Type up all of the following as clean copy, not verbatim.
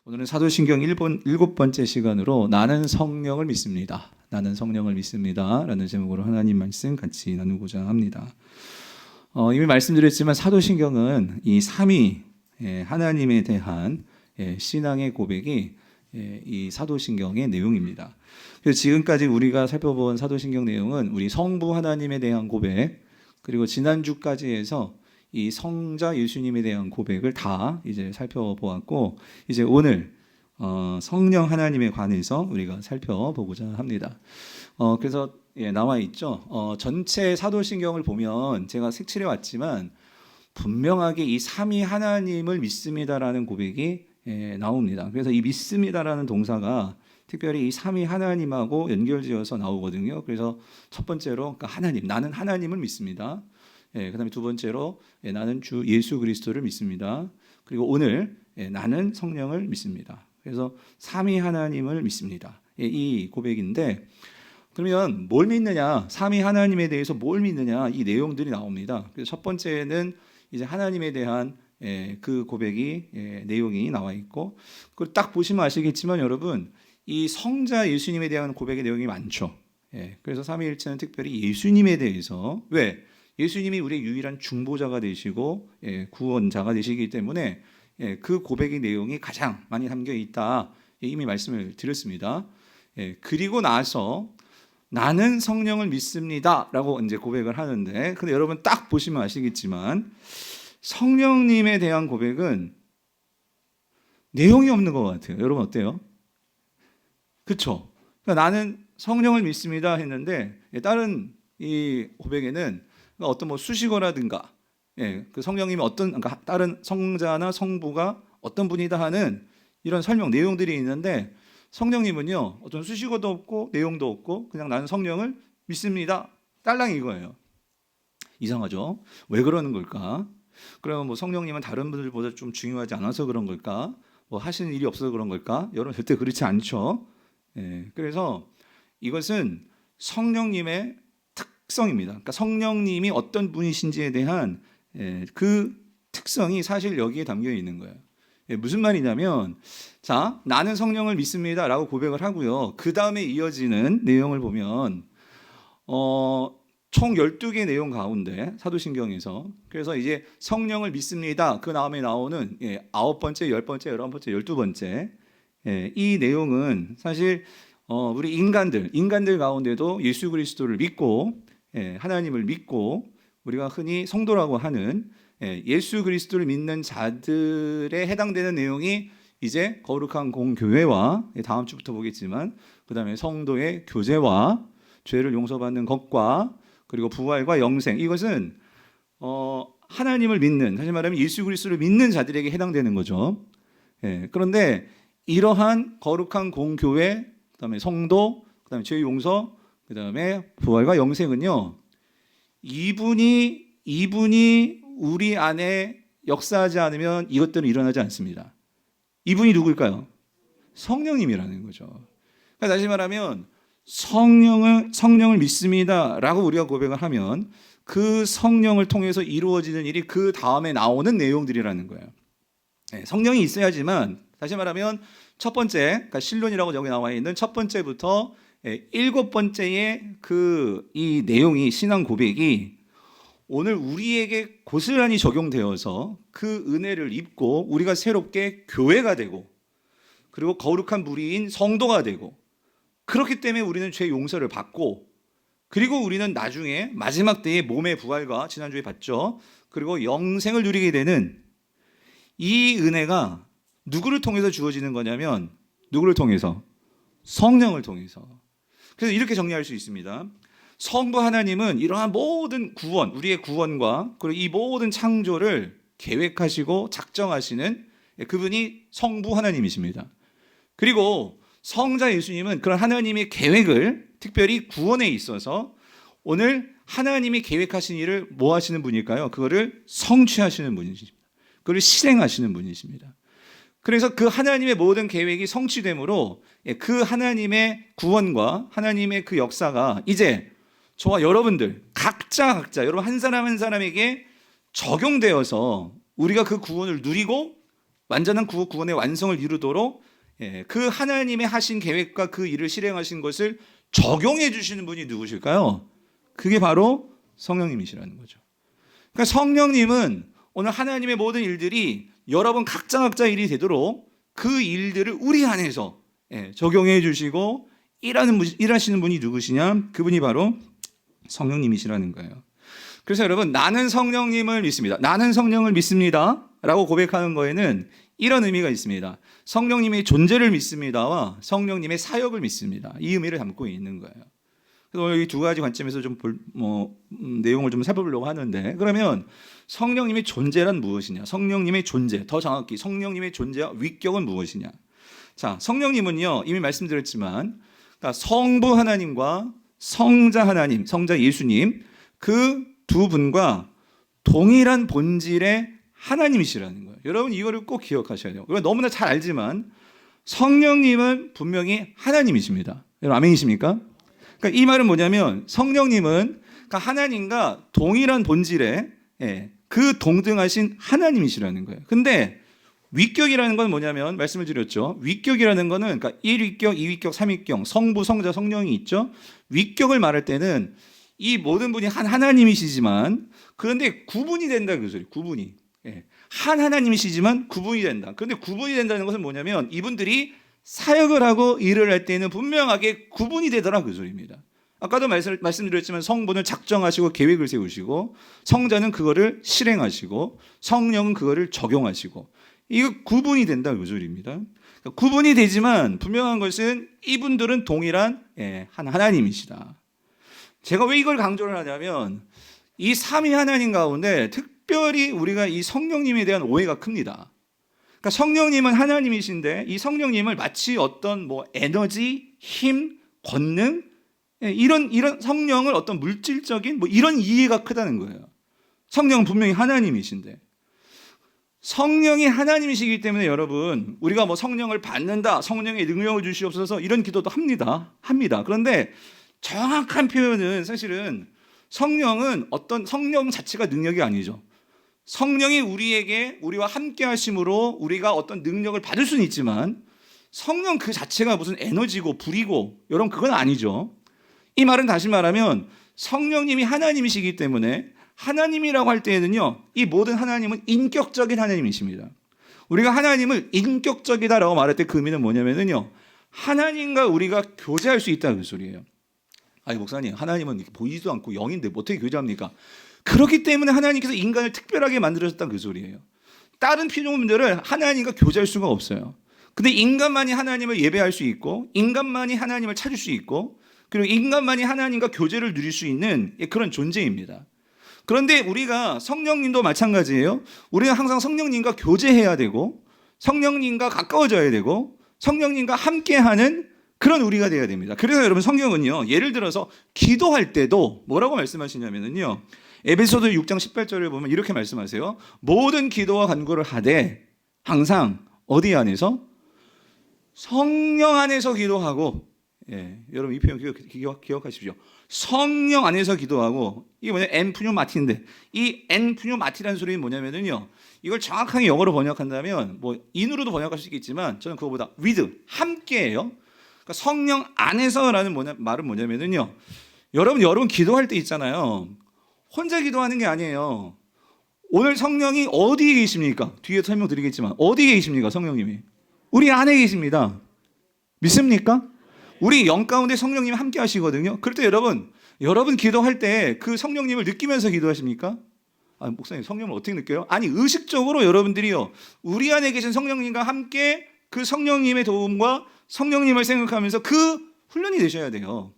오늘은 사도신경 7번째 시간으로 나는 성령을 믿습니다. 나는 성령을 믿습니다. 라는 제목으로 하나님 말씀 같이 나누고자 합니다. 이미 말씀드렸지만 사도신경은 이 삼위 하나님에 대한 신앙의 고백이 이 사도신경의 내용입니다. 그래서 지금까지 우리가 살펴본 사도신경 내용은 우리 성부 하나님에 대한 고백, 그리고 지난주까지 해서 이 성자 예수님에 대한 고백을 다 이제 살펴보았고, 이제 오늘 성령 하나님에 관해서 우리가 살펴보고자 합니다. 그래서 나와 있죠. 전체 사도신경을 보면 제가 색칠해 왔지만 분명하게 이 삼위 하나님을 믿습니다라는 고백이 나옵니다. 그래서 이 믿습니다라는 동사가 특별히 이 삼위 하나님하고 연결지어서 나오거든요. 그래서 첫 번째로 그러니까 하나님, 나는 하나님을 믿습니다. 그다음에 두 번째로 나는 주 예수 그리스도를 믿습니다. 그리고 오늘 나는 성령을 믿습니다. 그래서 삼위 하나님을 믿습니다. 이 고백인데, 그러면 뭘 믿느냐? 삼위 하나님에 대해서 뭘 믿느냐? 이 내용들이 나옵니다. 그래서 첫 번째는 이제 하나님에 대한 그 고백이 내용이 나와 있고, 그걸 딱 보시면 아시겠지만 여러분, 이 성자 예수님에 대한 고백의 내용이 많죠. 그래서 삼위일체는 특별히 예수님에 대해서, 왜? 예수님이 우리의 유일한 중보자가 되시고 구원자가 되시기 때문에 그 고백의 내용이 가장 많이 담겨 있다, 이미 말씀을 드렸습니다. 그리고 나서 나는 성령을 믿습니다 라고 이제 고백을 하는데, 근데 여러분 딱 보시면 아시겠지만 성령님에 대한 고백은 내용이 없는 것 같아요. 여러분 어때요? 그렇죠? 그러니까 나는 성령을 믿습니다 했는데 다른 이 고백에는 어떤 뭐 수식어라든가 그 성령님이 어떤, 그러니까 다른 성자나 성부가 어떤 분이다 하는 이런 설명 내용들이 있는데, 성령님은요 어떤 수식어도 없고 내용도 없고 그냥 나는 성령을 믿습니다, 딸랑 이거예요. 이상하죠? 왜 그러는 걸까? 그러면 뭐 성령님은 다른 분들보다 좀 중요하지 않아서 그런 걸까? 뭐 하시는 일이 없어서 그런 걸까? 여러분 절대 그렇지 않죠. 그래서 이것은 성령님의 특성입니다. 그러니까 성령님이 어떤 분이신지에 대한 그 특성이 사실 여기에 담겨 있는 거예요. 무슨 말이냐면, 자, 나는 성령을 믿습니다 라고 고백을 하고요, 그 다음에 이어지는 내용을 보면 총 12개 내용 가운데 사도신경에서, 그래서 이제 성령을 믿습니다 그 다음에 나오는 9번째, 10번째, 11번째, 12번째 이 내용은 사실 우리 인간들 가운데도 예수 그리스도를 믿고 하나님을 믿고 우리가 흔히 성도라고 하는 예수 그리스도를 믿는 자들에 해당되는 내용이 이제 거룩한 공교회와, 다음 주부터 보겠지만 그 다음에 성도의 교제와 죄를 용서받는 것과 그리고 부활과 영생, 이것은 하나님을 믿는, 다시 말하면 예수 그리스도를 믿는 자들에게 해당되는 거죠. 그런데 이러한 거룩한 공교회, 그다음에 성도, 그다음에 죄 용서, 그다음에 부활과 영생은요, 이분이 우리 안에 역사하지 않으면 이것들은 일어나지 않습니다. 이분이 누구일까요? 성령님이라는 거죠. 그러니까 다시 말하면 성령을 믿습니다라고 우리가 고백을 하면 그 성령을 통해서 이루어지는 일이 그 다음에 나오는 내용들이라는 거예요. 성령이 있어야지만, 다시 말하면 첫 번째, 그러니까 실론이라고 여기 나와 있는 첫 번째부터 7번째의 이 내용이, 신앙 고백이 오늘 우리에게 고스란히 적용되어서 그 은혜를 입고 우리가 새롭게 교회가 되고, 그리고 거룩한 무리인 성도가 되고, 그렇기 때문에 우리는 죄 용서를 받고, 그리고 우리는 나중에 마지막 때의 몸의 부활과, 지난주에 봤죠, 그리고 영생을 누리게 되는 이 은혜가 누구를 통해서 주어지는 거냐면, 누구를 통해서? 성령을 통해서. 그래서 이렇게 정리할 수 있습니다. 성부 하나님은 이러한 모든 구원, 우리의 구원과 그리고 이 모든 창조를 계획하시고 작정하시는 그분이 성부 하나님이십니다. 그리고 성자 예수님은 그런 하나님의 계획을, 특별히 구원에 있어서 오늘 하나님이 계획하신 일을 뭐 하시는 분일까요? 그거를 성취하시는 분이십니다. 그걸 실행하시는 분이십니다. 그래서 그 하나님의 모든 계획이 성취되므로 그 하나님의 구원과 하나님의 그 역사가 이제 저와 여러분들 각자 여러분 한 사람 한 사람에게 적용되어서 우리가 그 구원을 누리고 완전한 구원의 완성을 이루도록 그 하나님의 하신 계획과 그 일을 실행하신 것을 적용해 주시는 분이 누구실까요? 그게 바로 성령님이시라는 거죠. 그러니까 성령님은 오늘 하나님의 모든 일들이 여러분 각자 일이 되도록 그 일들을 우리 안에서 적용해 주시고 일하시는 분이 누구시냐? 그분이 바로 성령님이시라는 거예요. 그래서 여러분, 나는 성령님을 믿습니다. 나는 성령을 믿습니다. 라고 고백하는 거에는 이런 의미가 있습니다. 성령님의 존재를 믿습니다와 성령님의 사역을 믿습니다. 이 의미를 담고 있는 거예요. 그래서 오늘 이 두 가지 관점에서 좀 내용을 좀 살펴보려고 하는데, 그러면 성령님의 존재란 무엇이냐? 성령님의 존재, 더 정확히 성령님의 존재와 위격은 무엇이냐? 자, 성령님은요, 이미 말씀드렸지만, 그러니까 성부 하나님과 성자 하나님, 성자 예수님, 그 두 분과 동일한 본질의 하나님이시라는 거예요. 여러분, 이거를 꼭 기억하셔야 돼요. 너무나 잘 알지만 성령님은 분명히 하나님이십니다. 여러분, 아멘이십니까? 그러니까 이 말은 뭐냐면 성령님은 그러니까 하나님과 동일한 본질의 그 동등하신 하나님이시라는 거예요. 근데 위격이라는 건 뭐냐면 말씀을 드렸죠. 위격이라는 거는 그러니까 1위격, 2위격, 3위격, 성부, 성자, 성령이 있죠. 위격을 말할 때는 이 모든 분이 한 하나님이시지만 그런데 구분이 된다 그 소리. 구분이. 한 하나님이시지만 구분이 된다. 그런데 구분이 된다는 것은 뭐냐면 이분들이 사역을 하고 일을 할 때는 분명하게 구분이 되더라 그 소리입니다. 아까도 말씀드렸지만 성부는 작정하시고 계획을 세우시고 성자는 그거를 실행하시고 성령은 그거를 적용하시고 이거 구분이 된다 그 소리입니다. 그러니까 구분이 되지만 분명한 것은 이분들은 동일한 한 하나님이시다. 제가 왜 이걸 강조를 하냐면 이 삼위 하나님 가운데 특별히 우리가 이 성령님에 대한 오해가 큽니다. 그러니까 성령님은 하나님이신데 이 성령님을 마치 어떤 에너지, 힘, 권능 이런 성령을 어떤 물질적인 이런 이해가 크다는 거예요. 성령은 분명히 하나님이신데 성령이 하나님이시기 때문에 여러분 우리가 성령을 받는다, 성령의 능력을 주시옵소서 이런 기도도 합니다. 그런데 정확한 표현은 사실은 성령은 어떤 성령 자체가 능력이 아니죠. 성령이 우리와 함께 하심으로 우리가 어떤 능력을 받을 수는 있지만 성령 그 자체가 무슨 에너지고 불이고 여러분 그건 아니죠. 이 말은 다시 말하면 성령님이 하나님이시기 때문에 하나님이라고 할 때에는요 이 모든 하나님은 인격적인 하나님이십니다. 우리가 하나님을 인격적이다라고 말할 때 그 의미는 뭐냐면요 하나님과 우리가 교제할 수 있다는 소리예요. 아니 목사님 하나님은 보이지도 않고 영인데 어떻게 교제합니까? 그렇기 때문에 하나님께서 인간을 특별하게 만들어졌다는 그 소리예요. 다른 피조물들은 하나님과 교제할 수가 없어요. 근데 인간만이 하나님을 예배할 수 있고 인간만이 하나님을 찾을 수 있고 그리고 인간만이 하나님과 교제를 누릴 수 있는 그런 존재입니다. 그런데 우리가 성령님도 마찬가지예요. 우리는 항상 성령님과 교제해야 되고 성령님과 가까워져야 되고 성령님과 함께하는 그런 우리가 돼야 됩니다. 그래서 여러분 성경은요 예를 들어서 기도할 때도 뭐라고 말씀하시냐면요 에베소서 6장 18절을 보면 이렇게 말씀하세요. 모든 기도와 간구를 하되 항상 어디 안에서? 성령 안에서 기도하고 여러분 이 표현 기억하십시오. 성령 안에서 기도하고 이게 뭐냐 엔프뉴마티인데 이 엔프뉴마티라는 소리는 뭐냐면요 이걸 정확하게 영어로 번역한다면 인으로도 번역할 수 있겠지만 저는 그거보다 with 함께예요. 그러니까 성령 안에서라는 말은 뭐냐면요 여러분 기도할 때 있잖아요. 혼자 기도하는 게 아니에요. 오늘 성령이 어디에 계십니까? 뒤에 설명드리겠지만 어디에 계십니까? 성령님이 우리 안에 계십니다. 믿습니까? 우리 영 가운데 성령님이 함께 하시거든요. 그럴 때 여러분 기도할 때 그 성령님을 느끼면서 기도하십니까? 목사님 성령을 어떻게 느껴요? 아니 의식적으로 여러분들이요 우리 안에 계신 성령님과 함께 그 성령님의 도움과 성령님을 생각하면서 그 훈련이 되셔야 돼요.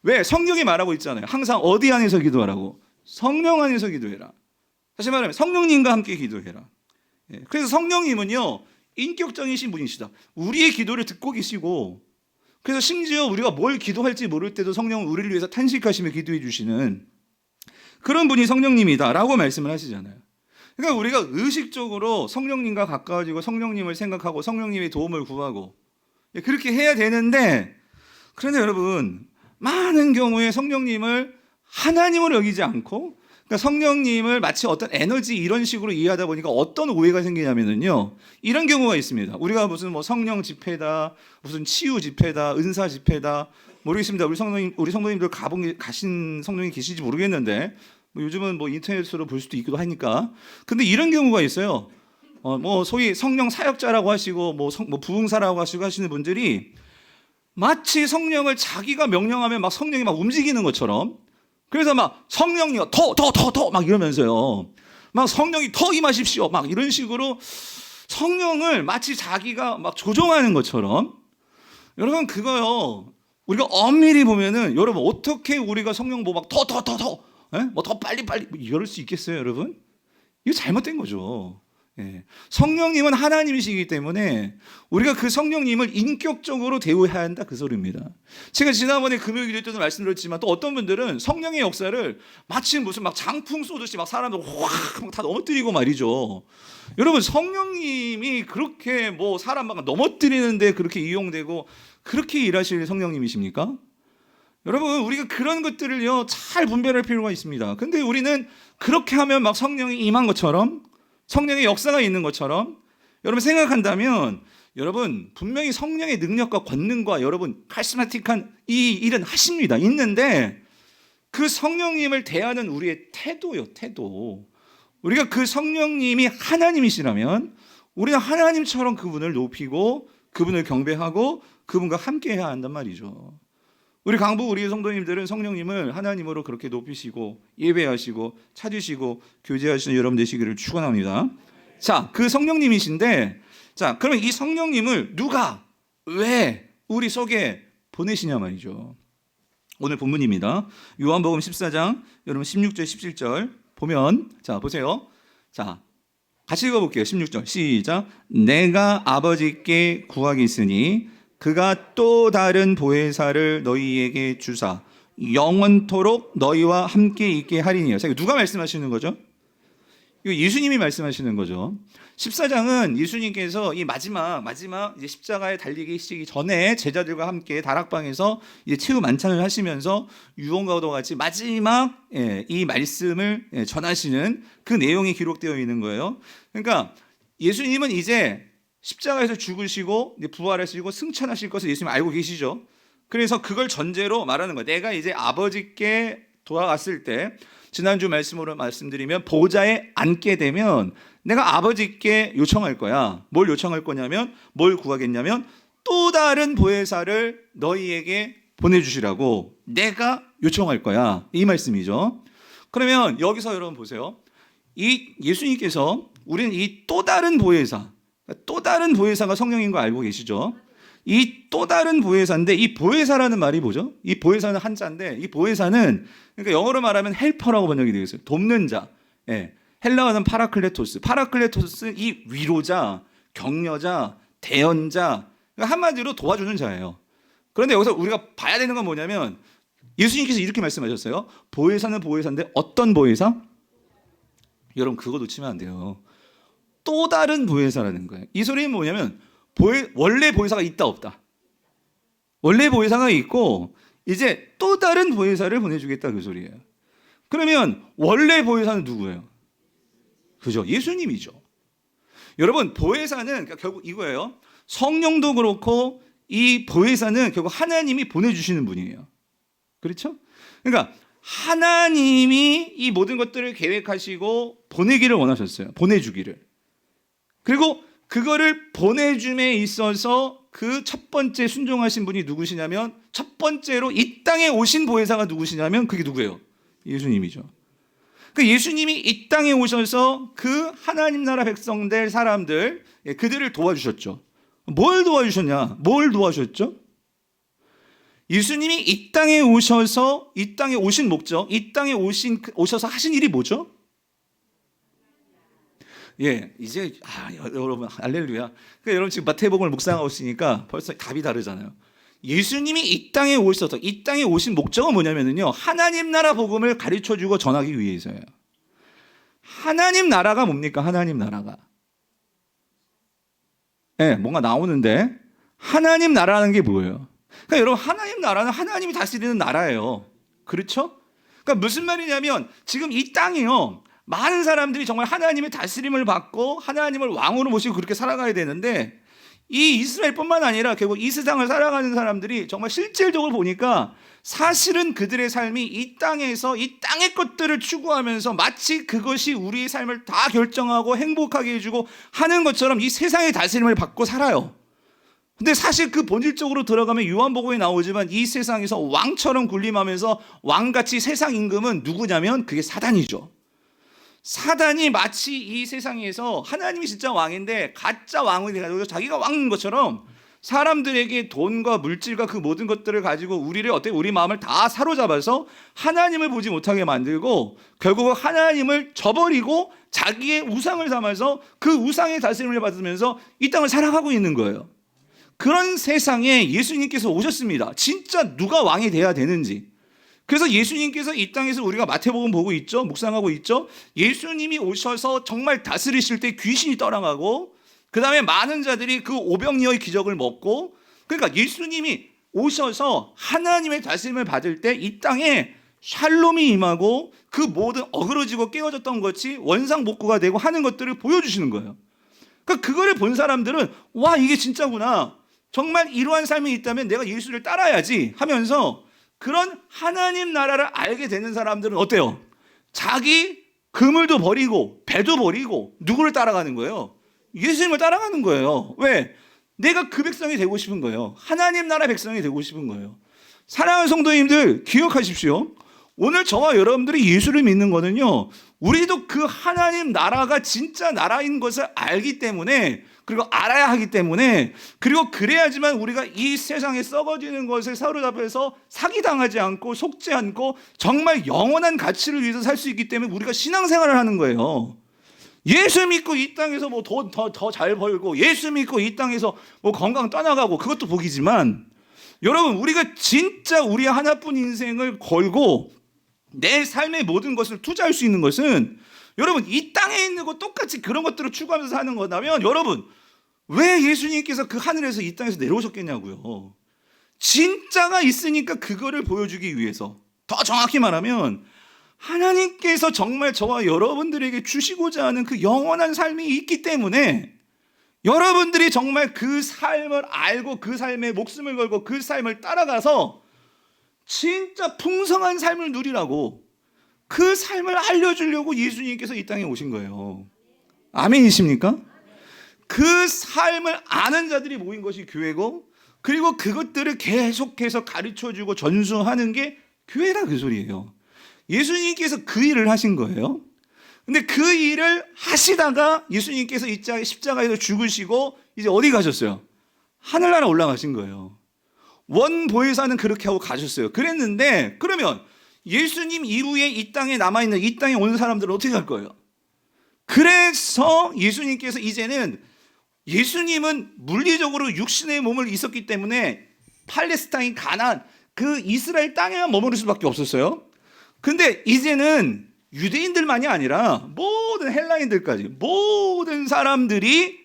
왜? 성령이 말하고 있잖아요. 항상 어디 안에서 기도하라고? 성령 안에서 기도해라. 다시 말하면 성령님과 함께 기도해라. 그래서 성령님은요 인격적이신 분이시다. 우리의 기도를 듣고 계시고 그래서 심지어 우리가 뭘 기도할지 모를 때도 성령은 우리를 위해서 탄식하시며 기도해 주시는 그런 분이 성령님이다라고 말씀을 하시잖아요. 그러니까 우리가 의식적으로 성령님과 가까워지고 성령님을 생각하고 성령님의 도움을 구하고 그렇게 해야 되는데 그런데 여러분 많은 경우에 성령님을 하나님으로 여기지 않고 그러니까 성령님을 마치 어떤 에너지 이런 식으로 이해하다 보니까 어떤 오해가 생기냐면은요, 이런 경우가 있습니다. 우리가 무슨 뭐 성령 집회다, 무슨 치유 집회다, 은사 집회다, 모르겠습니다. 우리 성도님들 가신 성령이 계신지 모르겠는데, 뭐 요즘은 뭐 인터넷으로 볼 수도 있기도 하니까. 근데 이런 경우가 있어요. 뭐 소위 성령 사역자라고 하시고 뭐 부흥사라고 하시고 하시는 분들이 마치 성령을 자기가 명령하면 막 성령이 막 움직이는 것처럼, 그래서 막 성령이요 더 막 이러면서요, 막 성령이 더 임하십시오 막 이런 식으로 성령을 마치 자기가 막 조종하는 것처럼. 여러분 그거요, 우리가 엄밀히 보면은 여러분 어떻게 우리가 성령 뭐 막 뭐 더 빨리 뭐 이럴 수 있겠어요, 여러분? 이거 잘못된 거죠. 예. 성령님은 하나님이시기 때문에 우리가 그 성령님을 인격적으로 대우해야 한다, 그 소리입니다. 제가 지난번에 금요일 때도 말씀드렸지만 또 어떤 분들은 성령의 역사를 마치 무슨 막 장풍 쏘듯이 막 사람들 확 다 넘어뜨리고 말이죠. 여러분 성령님이 그렇게 뭐 사람 막 넘어뜨리는데 그렇게 이용되고 그렇게 일하실 성령님이십니까? 여러분 우리가 그런 것들을요 잘 분별할 필요가 있습니다. 근데 우리는 그렇게 하면 막 성령이 임한 것처럼, 성령의 역사가 있는 것처럼 여러분 생각한다면, 여러분 분명히 성령의 능력과 권능과 여러분 카리스마틱한 이 일은 하십니다. 있는데 그 성령님을 대하는 우리의 태도요, 태도. 우리가 그 성령님이 하나님이시라면 우리는 하나님처럼 그분을 높이고 그분을 경배하고 그분과 함께 해야 한단 말이죠. 우리 강북 우리 성도님들은 성령님을 하나님으로 그렇게 높이시고 예배하시고 찾으시고 교제하시는 여러분 되시기를 축원합니다. 자, 그 성령님이신데, 자, 그러면 이 성령님을 누가 왜 우리 속에 보내시냐 말이죠. 오늘 본문입니다. 요한복음 14장 여러분 16절 17절 보면, 자 보세요. 자 같이 읽어볼게요. 16절 시작. 내가 아버지께 구하겠으니 그가 또 다른 보혜사를 너희에게 주사 영원토록 너희와 함께 있게 하리니요. 자, 이거 누가 말씀하시는 거죠? 이거 예수님이 말씀하시는 거죠. 14장은 예수님께서 이 마지막 이제 십자가에 달리기 전에 제자들과 함께 다락방에서 이제 최후 만찬을 하시면서 유언과도 같이 마지막 이 말씀을 전하시는 그 내용이 기록되어 있는 거예요. 그러니까 예수님은 이제 십자가에서 죽으시고 부활하시고 승천하실 것을 예수님 알고 계시죠. 그래서 그걸 전제로 말하는 거예요. 내가 이제 아버지께 돌아갔을 때, 지난주 말씀으로 말씀드리면 보좌에 앉게 되면 내가 아버지께 요청할 거야. 뭘 요청할 거냐면, 뭘 구하겠냐면 또 다른 보혜사를 너희에게 보내주시라고 내가 요청할 거야, 이 말씀이죠. 그러면 여기서 여러분 보세요. 이 예수님께서 우리는 이 또 다른 보혜사, 또 다른 보혜사가 성령인 거 알고 계시죠? 이 또 다른 보혜사인데, 이 보혜사라는 말이 뭐죠? 이 보혜사는 한자인데, 이 보혜사는 그러니까 영어로 말하면 헬퍼라고 번역이 되어 있어요. 돕는 자. 예. 헬라어는 파라클레토스. 파라클레토스 이 위로자, 격려자, 대언자. 그러니까 한마디로 도와주는 자예요. 그런데 여기서 우리가 봐야 되는 건 뭐냐면, 예수님께서 이렇게 말씀하셨어요. 보혜사는 보혜사인데 어떤 보혜사? 여러분 그거 놓치면 안 돼요. 또 다른 보혜사라는 거예요. 이 소리는 뭐냐면 원래 보혜사가 있다 없다. 원래 보혜사가 있고 이제 또 다른 보혜사를 보내주겠다, 그 소리예요. 그러면 원래 보혜사는 누구예요? 그죠? 예수님이죠. 여러분 보혜사는 그러니까 결국 이거예요. 성령도 그렇고 이 보혜사는 결국 하나님이 보내주시는 분이에요. 그렇죠? 그러니까 하나님이 이 모든 것들을 계획하시고 보내기를 원하셨어요. 보내주기를. 그리고 그거를 보내줌에 있어서 그 첫 번째 순종하신 분이 누구시냐면, 첫 번째로 이 땅에 오신 보혜사가 누구시냐면 그게 누구예요? 예수님이죠. 그 예수님이 이 땅에 오셔서 그 하나님 나라 백성들 사람들 그들을 도와주셨죠. 뭘 도와주셨냐? 뭘 도와주셨죠? 예수님이 이 땅에 오셔서, 이 땅에 오신 목적, 이 땅에 오셔서 하신 일이 뭐죠? 예, 이제 여러분 할렐루야. 그러니까 여러분 지금 마태복음을 묵상하고 있으니까 벌써 답이 다르잖아요. 예수님이 이 땅에 오셔서, 이 땅에 오신 목적은 뭐냐면요, 하나님 나라 복음을 가르쳐주고 전하기 위해서예요. 하나님 나라가 뭡니까? 하나님 나라가. 예, 뭔가 나오는데 하나님 나라라는 게 뭐예요? 그러니까 여러분 하나님 나라는 하나님이 다스리는 나라예요. 그렇죠? 그러니까 무슨 말이냐면 지금 이 땅이요, 많은 사람들이 정말 하나님의 다스림을 받고 하나님을 왕으로 모시고 그렇게 살아가야 되는데, 이 이스라엘뿐만 아니라 결국 이 세상을 살아가는 사람들이 정말 실질적으로 보니까 사실은 그들의 삶이 이 땅에서 이 땅의 것들을 추구하면서 마치 그것이 우리의 삶을 다 결정하고 행복하게 해주고 하는 것처럼 이 세상의 다스림을 받고 살아요. 근데 사실 그 본질적으로 들어가면 요한복음에 나오지만 이 세상에서 왕처럼 군림하면서 왕같이 세상 임금은 누구냐면 그게 사단이죠. 사단이 마치 이 세상에서 하나님이 진짜 왕인데 가짜 왕을 가지고 자기가 왕인 것처럼 사람들에게 돈과 물질과 그 모든 것들을 가지고 우리 마음을 다 사로잡아서 하나님을 보지 못하게 만들고 결국 하나님을 저버리고 자기의 우상을 삼아서 그 우상의 다스림을 받으면서 이 땅을 살아가고 있는 거예요. 그런 세상에 예수님께서 오셨습니다. 진짜 누가 왕이 돼야 되는지. 그래서 예수님께서 이 땅에서 우리가 마태복음 보고 있죠, 묵상하고 있죠. 예수님이 오셔서 정말 다스리실 때 귀신이 떠나가고 그 다음에 많은 자들이 그 오병이어의 기적을 먹고, 그러니까 예수님이 오셔서 하나님의 다스림을 받을 때 이 땅에 샬롬이 임하고 그 모든 어그러지고 깨어졌던 것이 원상복구가 되고 하는 것들을 보여주시는 거예요. 그러니까 그거를 본 사람들은 와, 이게 진짜구나, 정말 이러한 삶이 있다면 내가 예수를 따라야지 하면서 그런 하나님 나라를 알게 되는 사람들은 어때요? 자기 그물도 버리고 배도 버리고 누구를 따라가는 거예요? 예수님을 따라가는 거예요. 왜? 내가 그 백성이 되고 싶은 거예요. 하나님 나라 백성이 되고 싶은 거예요. 사랑하는 성도님들, 기억하십시오. 오늘 저와 여러분들이 예수를 믿는 거는요, 우리도 그 하나님 나라가 진짜 나라인 것을 알기 때문에, 그리고 알아야 하기 때문에, 그리고 그래야지만 우리가 이 세상에 썩어지는 것을 사로잡아서 사기당하지 않고 속지 않고 정말 영원한 가치를 위해서 살 수 있기 때문에 우리가 신앙생활을 하는 거예요. 예수 믿고 이 땅에서 뭐 돈 더 잘 벌고, 예수 믿고 이 땅에서 뭐 건강 떠나가고, 그것도 복이지만, 여러분, 우리가 진짜 우리 하나뿐 인생을 걸고 내 삶의 모든 것을 투자할 수 있는 것은, 여러분, 이 땅에 있는 것 똑같이 그런 것들을 추구하면서 사는 거라면, 여러분, 왜 예수님께서 그 하늘에서 이 땅에서 내려오셨겠냐고요. 진짜가 있으니까 그거를 보여주기 위해서. 더 정확히 말하면 하나님께서 정말 저와 여러분들에게 주시고자 하는 그 영원한 삶이 있기 때문에 여러분들이 정말 그 삶을 알고 그 삶에 목숨을 걸고 그 삶을 따라가서 진짜 풍성한 삶을 누리라고, 그 삶을 알려주려고 예수님께서 이 땅에 오신 거예요. 아멘이십니까? 그 삶을 아는 자들이 모인 것이 교회고, 그리고 그것들을 계속해서 가르쳐주고 전수하는 게 교회라, 그 소리예요. 예수님께서 그 일을 하신 거예요. 근데 그 일을 하시다가 예수님께서 이 십자가에서 죽으시고 이제 어디 가셨어요? 하늘나라 올라가신 거예요. 원보혜사는 그렇게 하고 가셨어요. 그랬는데, 그러면 예수님 이후에 이 땅에 남아있는, 이 땅에 오는 사람들은 어떻게 할 거예요? 그래서 예수님께서 이제는, 예수님은 물리적으로 육신의 몸을 있었기 때문에 팔레스타인, 가나안, 그 이스라엘 땅에만 머무를 수밖에 없었어요. 근데 이제는 유대인들만이 아니라 모든 헬라인들까지, 모든 사람들이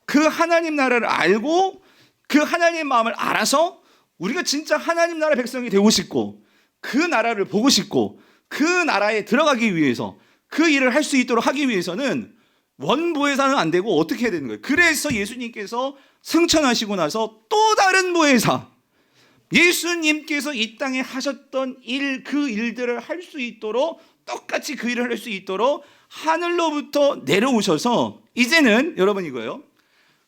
그 하나님 나라를 알고 그 하나님의 마음을 알아서 우리가 진짜 하나님 나라 백성이 되고 싶고 그 나라를 보고 싶고 그 나라에 들어가기 위해서 그 일을 할 수 있도록 하기 위해서는 원보혜사는 안 되고 어떻게 해야 되는 거예요? 그래서 예수님께서 승천하시고 나서 또 다른 보혜사, 예수님께서 이 땅에 하셨던 일, 그 일들을 할 수 있도록, 똑같이 그 일을 할 수 있도록 하늘로부터 내려오셔서, 이제는 여러분 이거예요.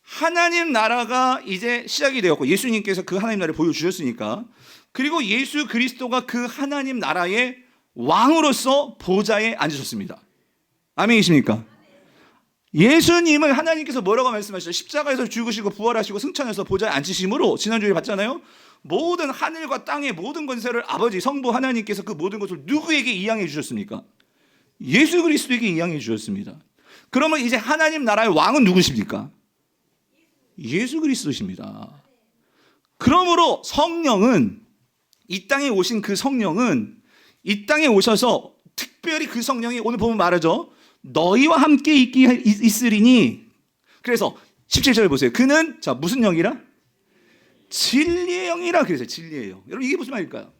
하나님 나라가 이제 시작이 되었고, 예수님께서 그 하나님 나라를 보여주셨으니까, 그리고 예수 그리스도가 그 하나님 나라의 왕으로서 보좌에 앉으셨습니다. 아멘이십니까? 예수님을 하나님께서 뭐라고 말씀하셨죠? 십자가에서 죽으시고 부활하시고 승천해서 보좌에 앉으심으로, 지난주에 봤잖아요. 모든 하늘과 땅의 모든 권세를 아버지 성부 하나님께서 그 모든 것을 누구에게 이양해 주셨습니까? 예수 그리스도에게 이양해 주셨습니다. 그러면 이제 하나님 나라의 왕은 누구십니까? 예수 그리스도십니다. 그러므로 성령은, 이 땅에 오신 그 성령은 이 땅에 오셔서 특별히 그 성령이 오늘 보면 말하죠. 너희와 함께 있으리니. 그래서 17절 보세요. 그는, 자, 무슨 영이라? 진리의 영이라 그랬어요. 진리의 영. 여러분, 이게 무슨 말일까요?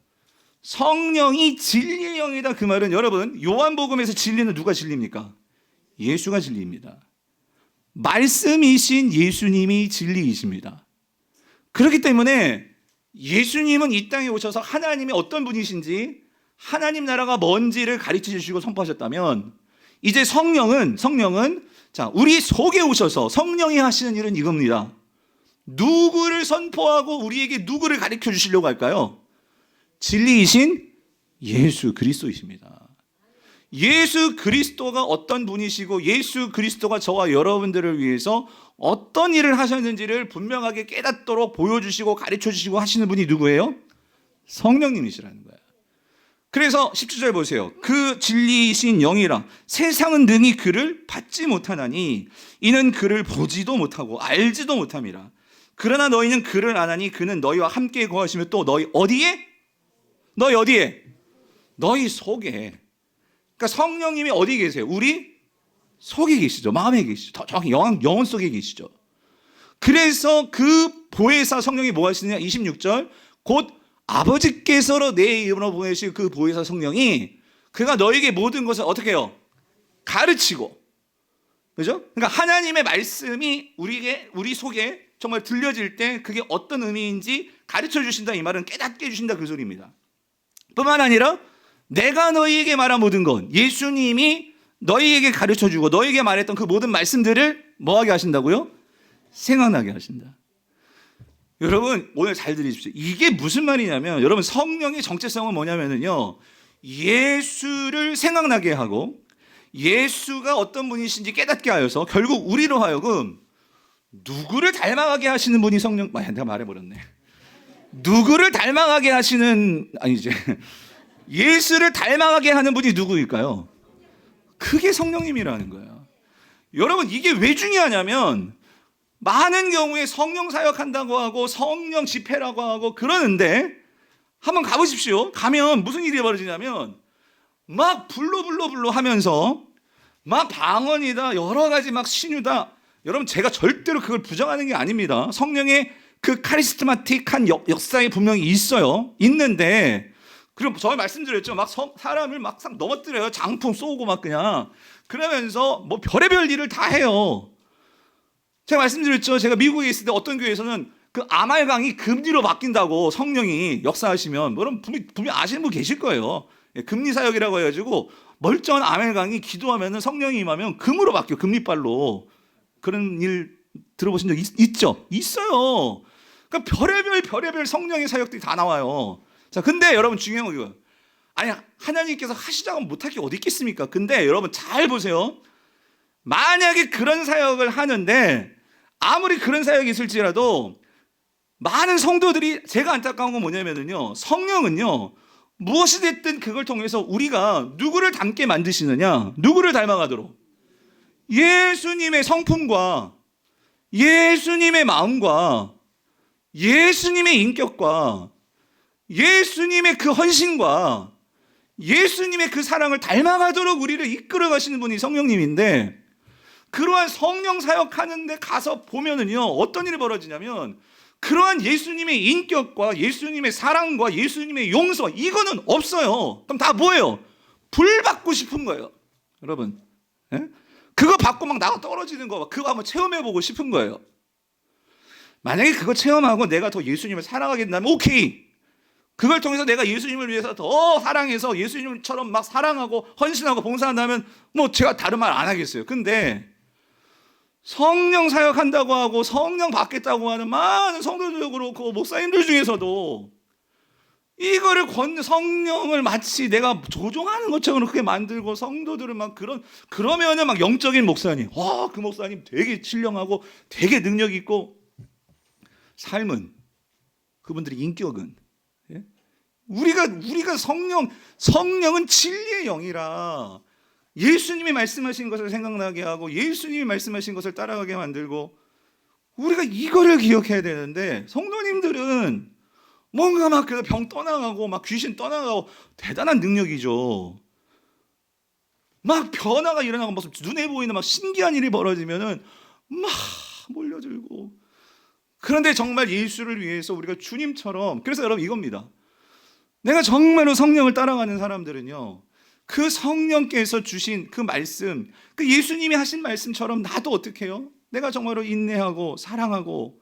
성령이 진리의 영이다. 그 말은 여러분 요한복음에서 진리는 누가 진리입니까? 예수가 진리입니다. 말씀이신 예수님이 진리이십니다. 그렇기 때문에 예수님은 이 땅에 오셔서 하나님이 어떤 분이신지 하나님 나라가 뭔지를 가르쳐 주시고 선포하셨다면 이제 성령은 자, 우리 속에 오셔서 성령이 하시는 일은 이겁니다. 누구를 선포하고 우리에게 누구를 가르쳐 주시려고 할까요? 진리이신 예수 그리스도이십니다. 예수 그리스도가 어떤 분이시고 예수 그리스도가 저와 여러분들을 위해서 어떤 일을 하셨는지를 분명하게 깨닫도록 보여주시고 가르쳐주시고 하시는 분이 누구예요? 성령님이시라는 거예요. 그래서 17절 보세요. 그 진리이신 영이라 세상은 능히 그를 받지 못하나니 이는 그를 보지도 못하고 알지도 못함이라. 그러나 너희는 그를 아나니 그는 너희와 함께 거하시며 또 너희 어디에? 너희 어디에? 너희 속에. 그러니까 성령님이 어디 계세요? 우리 속에 계시죠. 마음에 계시죠. 정확히 영혼 속에 계시죠. 그래서 그 보혜사 성령이 뭐 하시느냐? 26절 곧 아버지께서 내 이름으로 보내실 그 보혜사 성령이 그가 너에게 모든 것을 어떻게 해요? 가르치고. 그죠? 그러니까 하나님의 말씀이 우리 속에 정말 들려질 때 그게 어떤 의미인지 가르쳐 주신다. 이 말은 깨닫게 해주신다 그 소리입니다. 뿐만 아니라 내가 너희에게 말한 모든 건 예수님이 너희에게 가르쳐 주고 너희에게 말했던 그 모든 말씀들을 뭐하게 하신다고요? 생각나게 하신다. 여러분 오늘 잘 들으십시오. 이게 무슨 말이냐면 여러분 성령의 정체성은 뭐냐면요, 예수를 생각나게 하고 예수가 어떤 분이신지 깨닫게 하여서 결국 우리로 하여금 누구를 닮아가게 하시는 분이 성령. 내가 말해버렸네. 누구를 닮아가게 하시는 아니지 예수를 닮아가게 하는 분이 누구일까요? 그게 성령님이라는 거예요. 여러분 이게 왜 중요하냐면 많은 경우에 성령 사역한다고 하고 성령 집회라고 하고 그러는데 한번 가보십시오. 가면 무슨 일이 벌어지냐면 막 불로 하면서 막 방언이다 여러 가지 막 신유다. 여러분 제가 절대로 그걸 부정하는 게 아닙니다. 성령의 그 카리스마틱한 역사에 분명히 있어요. 있는데 그럼 저 말씀드렸죠. 막 사람을 막 넘어뜨려요. 장풍 쏘고 막 그냥 그러면서 뭐 별의별 일을 다 해요. 제가 말씀드렸죠. 제가 미국에 있을 때 어떤 교회에서는 그 아말강이 금리로 바뀐다고 성령이 역사하시면 여러분 분명히 아시는 분 계실 거예요. 금리 사역이라고 해가지고 멀쩡한 아말강이 기도하면 성령이 임하면 금으로 바뀌어요. 금리발로. 그런 일 들어보신 적 있죠? 있어요. 그러니까 별의별 성령의 사역들이 다 나와요. 자, 근데 여러분 중요한 거 이거예요. 아니 하나님께서 하시자고 못할 게 어디 있겠습니까? 근데 여러분 잘 보세요. 만약에 그런 사역을 하는데 아무리 그런 사역이 있을지라도 많은 성도들이 제가 안타까운 건 뭐냐면요, 성령은요 무엇이 됐든 그걸 통해서 우리가 누구를 닮게 만드시느냐, 누구를 닮아가도록 예수님의 성품과 예수님의 마음과 예수님의 인격과 예수님의 그 헌신과 예수님의 그 사랑을 닮아가도록 우리를 이끌어 가시는 분이 성령님인데, 그러한 성령 사역하는데 가서 보면은요 어떤 일이 벌어지냐면 그러한 예수님의 인격과 예수님의 사랑과 예수님의 용서 이거는 없어요. 그럼 다 뭐예요? 불 받고 싶은 거예요. 여러분 그거 받고 막 나가 떨어지는 거 그거 한번 체험해보고 싶은 거예요. 만약에 그거 체험하고 내가 더 예수님을 사랑하겠다면 오케이. 그걸 통해서 내가 예수님을 위해서 더 사랑해서 예수님처럼 막 사랑하고 헌신하고 봉사한다면 뭐 제가 다른 말 안 하겠어요. 근데 성령 사역한다고 하고 성령 받겠다고 하는 많은 성도들 그렇고 목사님들 중에서도 이거를 성령을 마치 내가 조종하는 것처럼 그렇게 만들고 성도들을 막 그러면은 막 영적인 목사님, 와, 그 목사님 되게 신령하고 되게 능력 있고 삶은 그분들의 인격은 우리가 성령은 진리의 영이라 예수님이 말씀하신 것을 생각나게 하고 예수님이 말씀하신 것을 따라가게 만들고 우리가 이거를 기억해야 되는데 성도님들은 뭔가 막 병 떠나가고 막 귀신 떠나가고 대단한 능력이죠. 막 변화가 일어나고 막 눈에 보이는 막 신기한 일이 벌어지면은 막 몰려들고. 그런데 정말 예수를 위해서 우리가 주님처럼, 그래서 여러분 이겁니다. 내가 정말로 성령을 따라가는 사람들은요, 그 성령께서 주신 그 말씀, 그 예수님이 하신 말씀처럼 나도 어떻게 해요? 내가 정말로 인내하고 사랑하고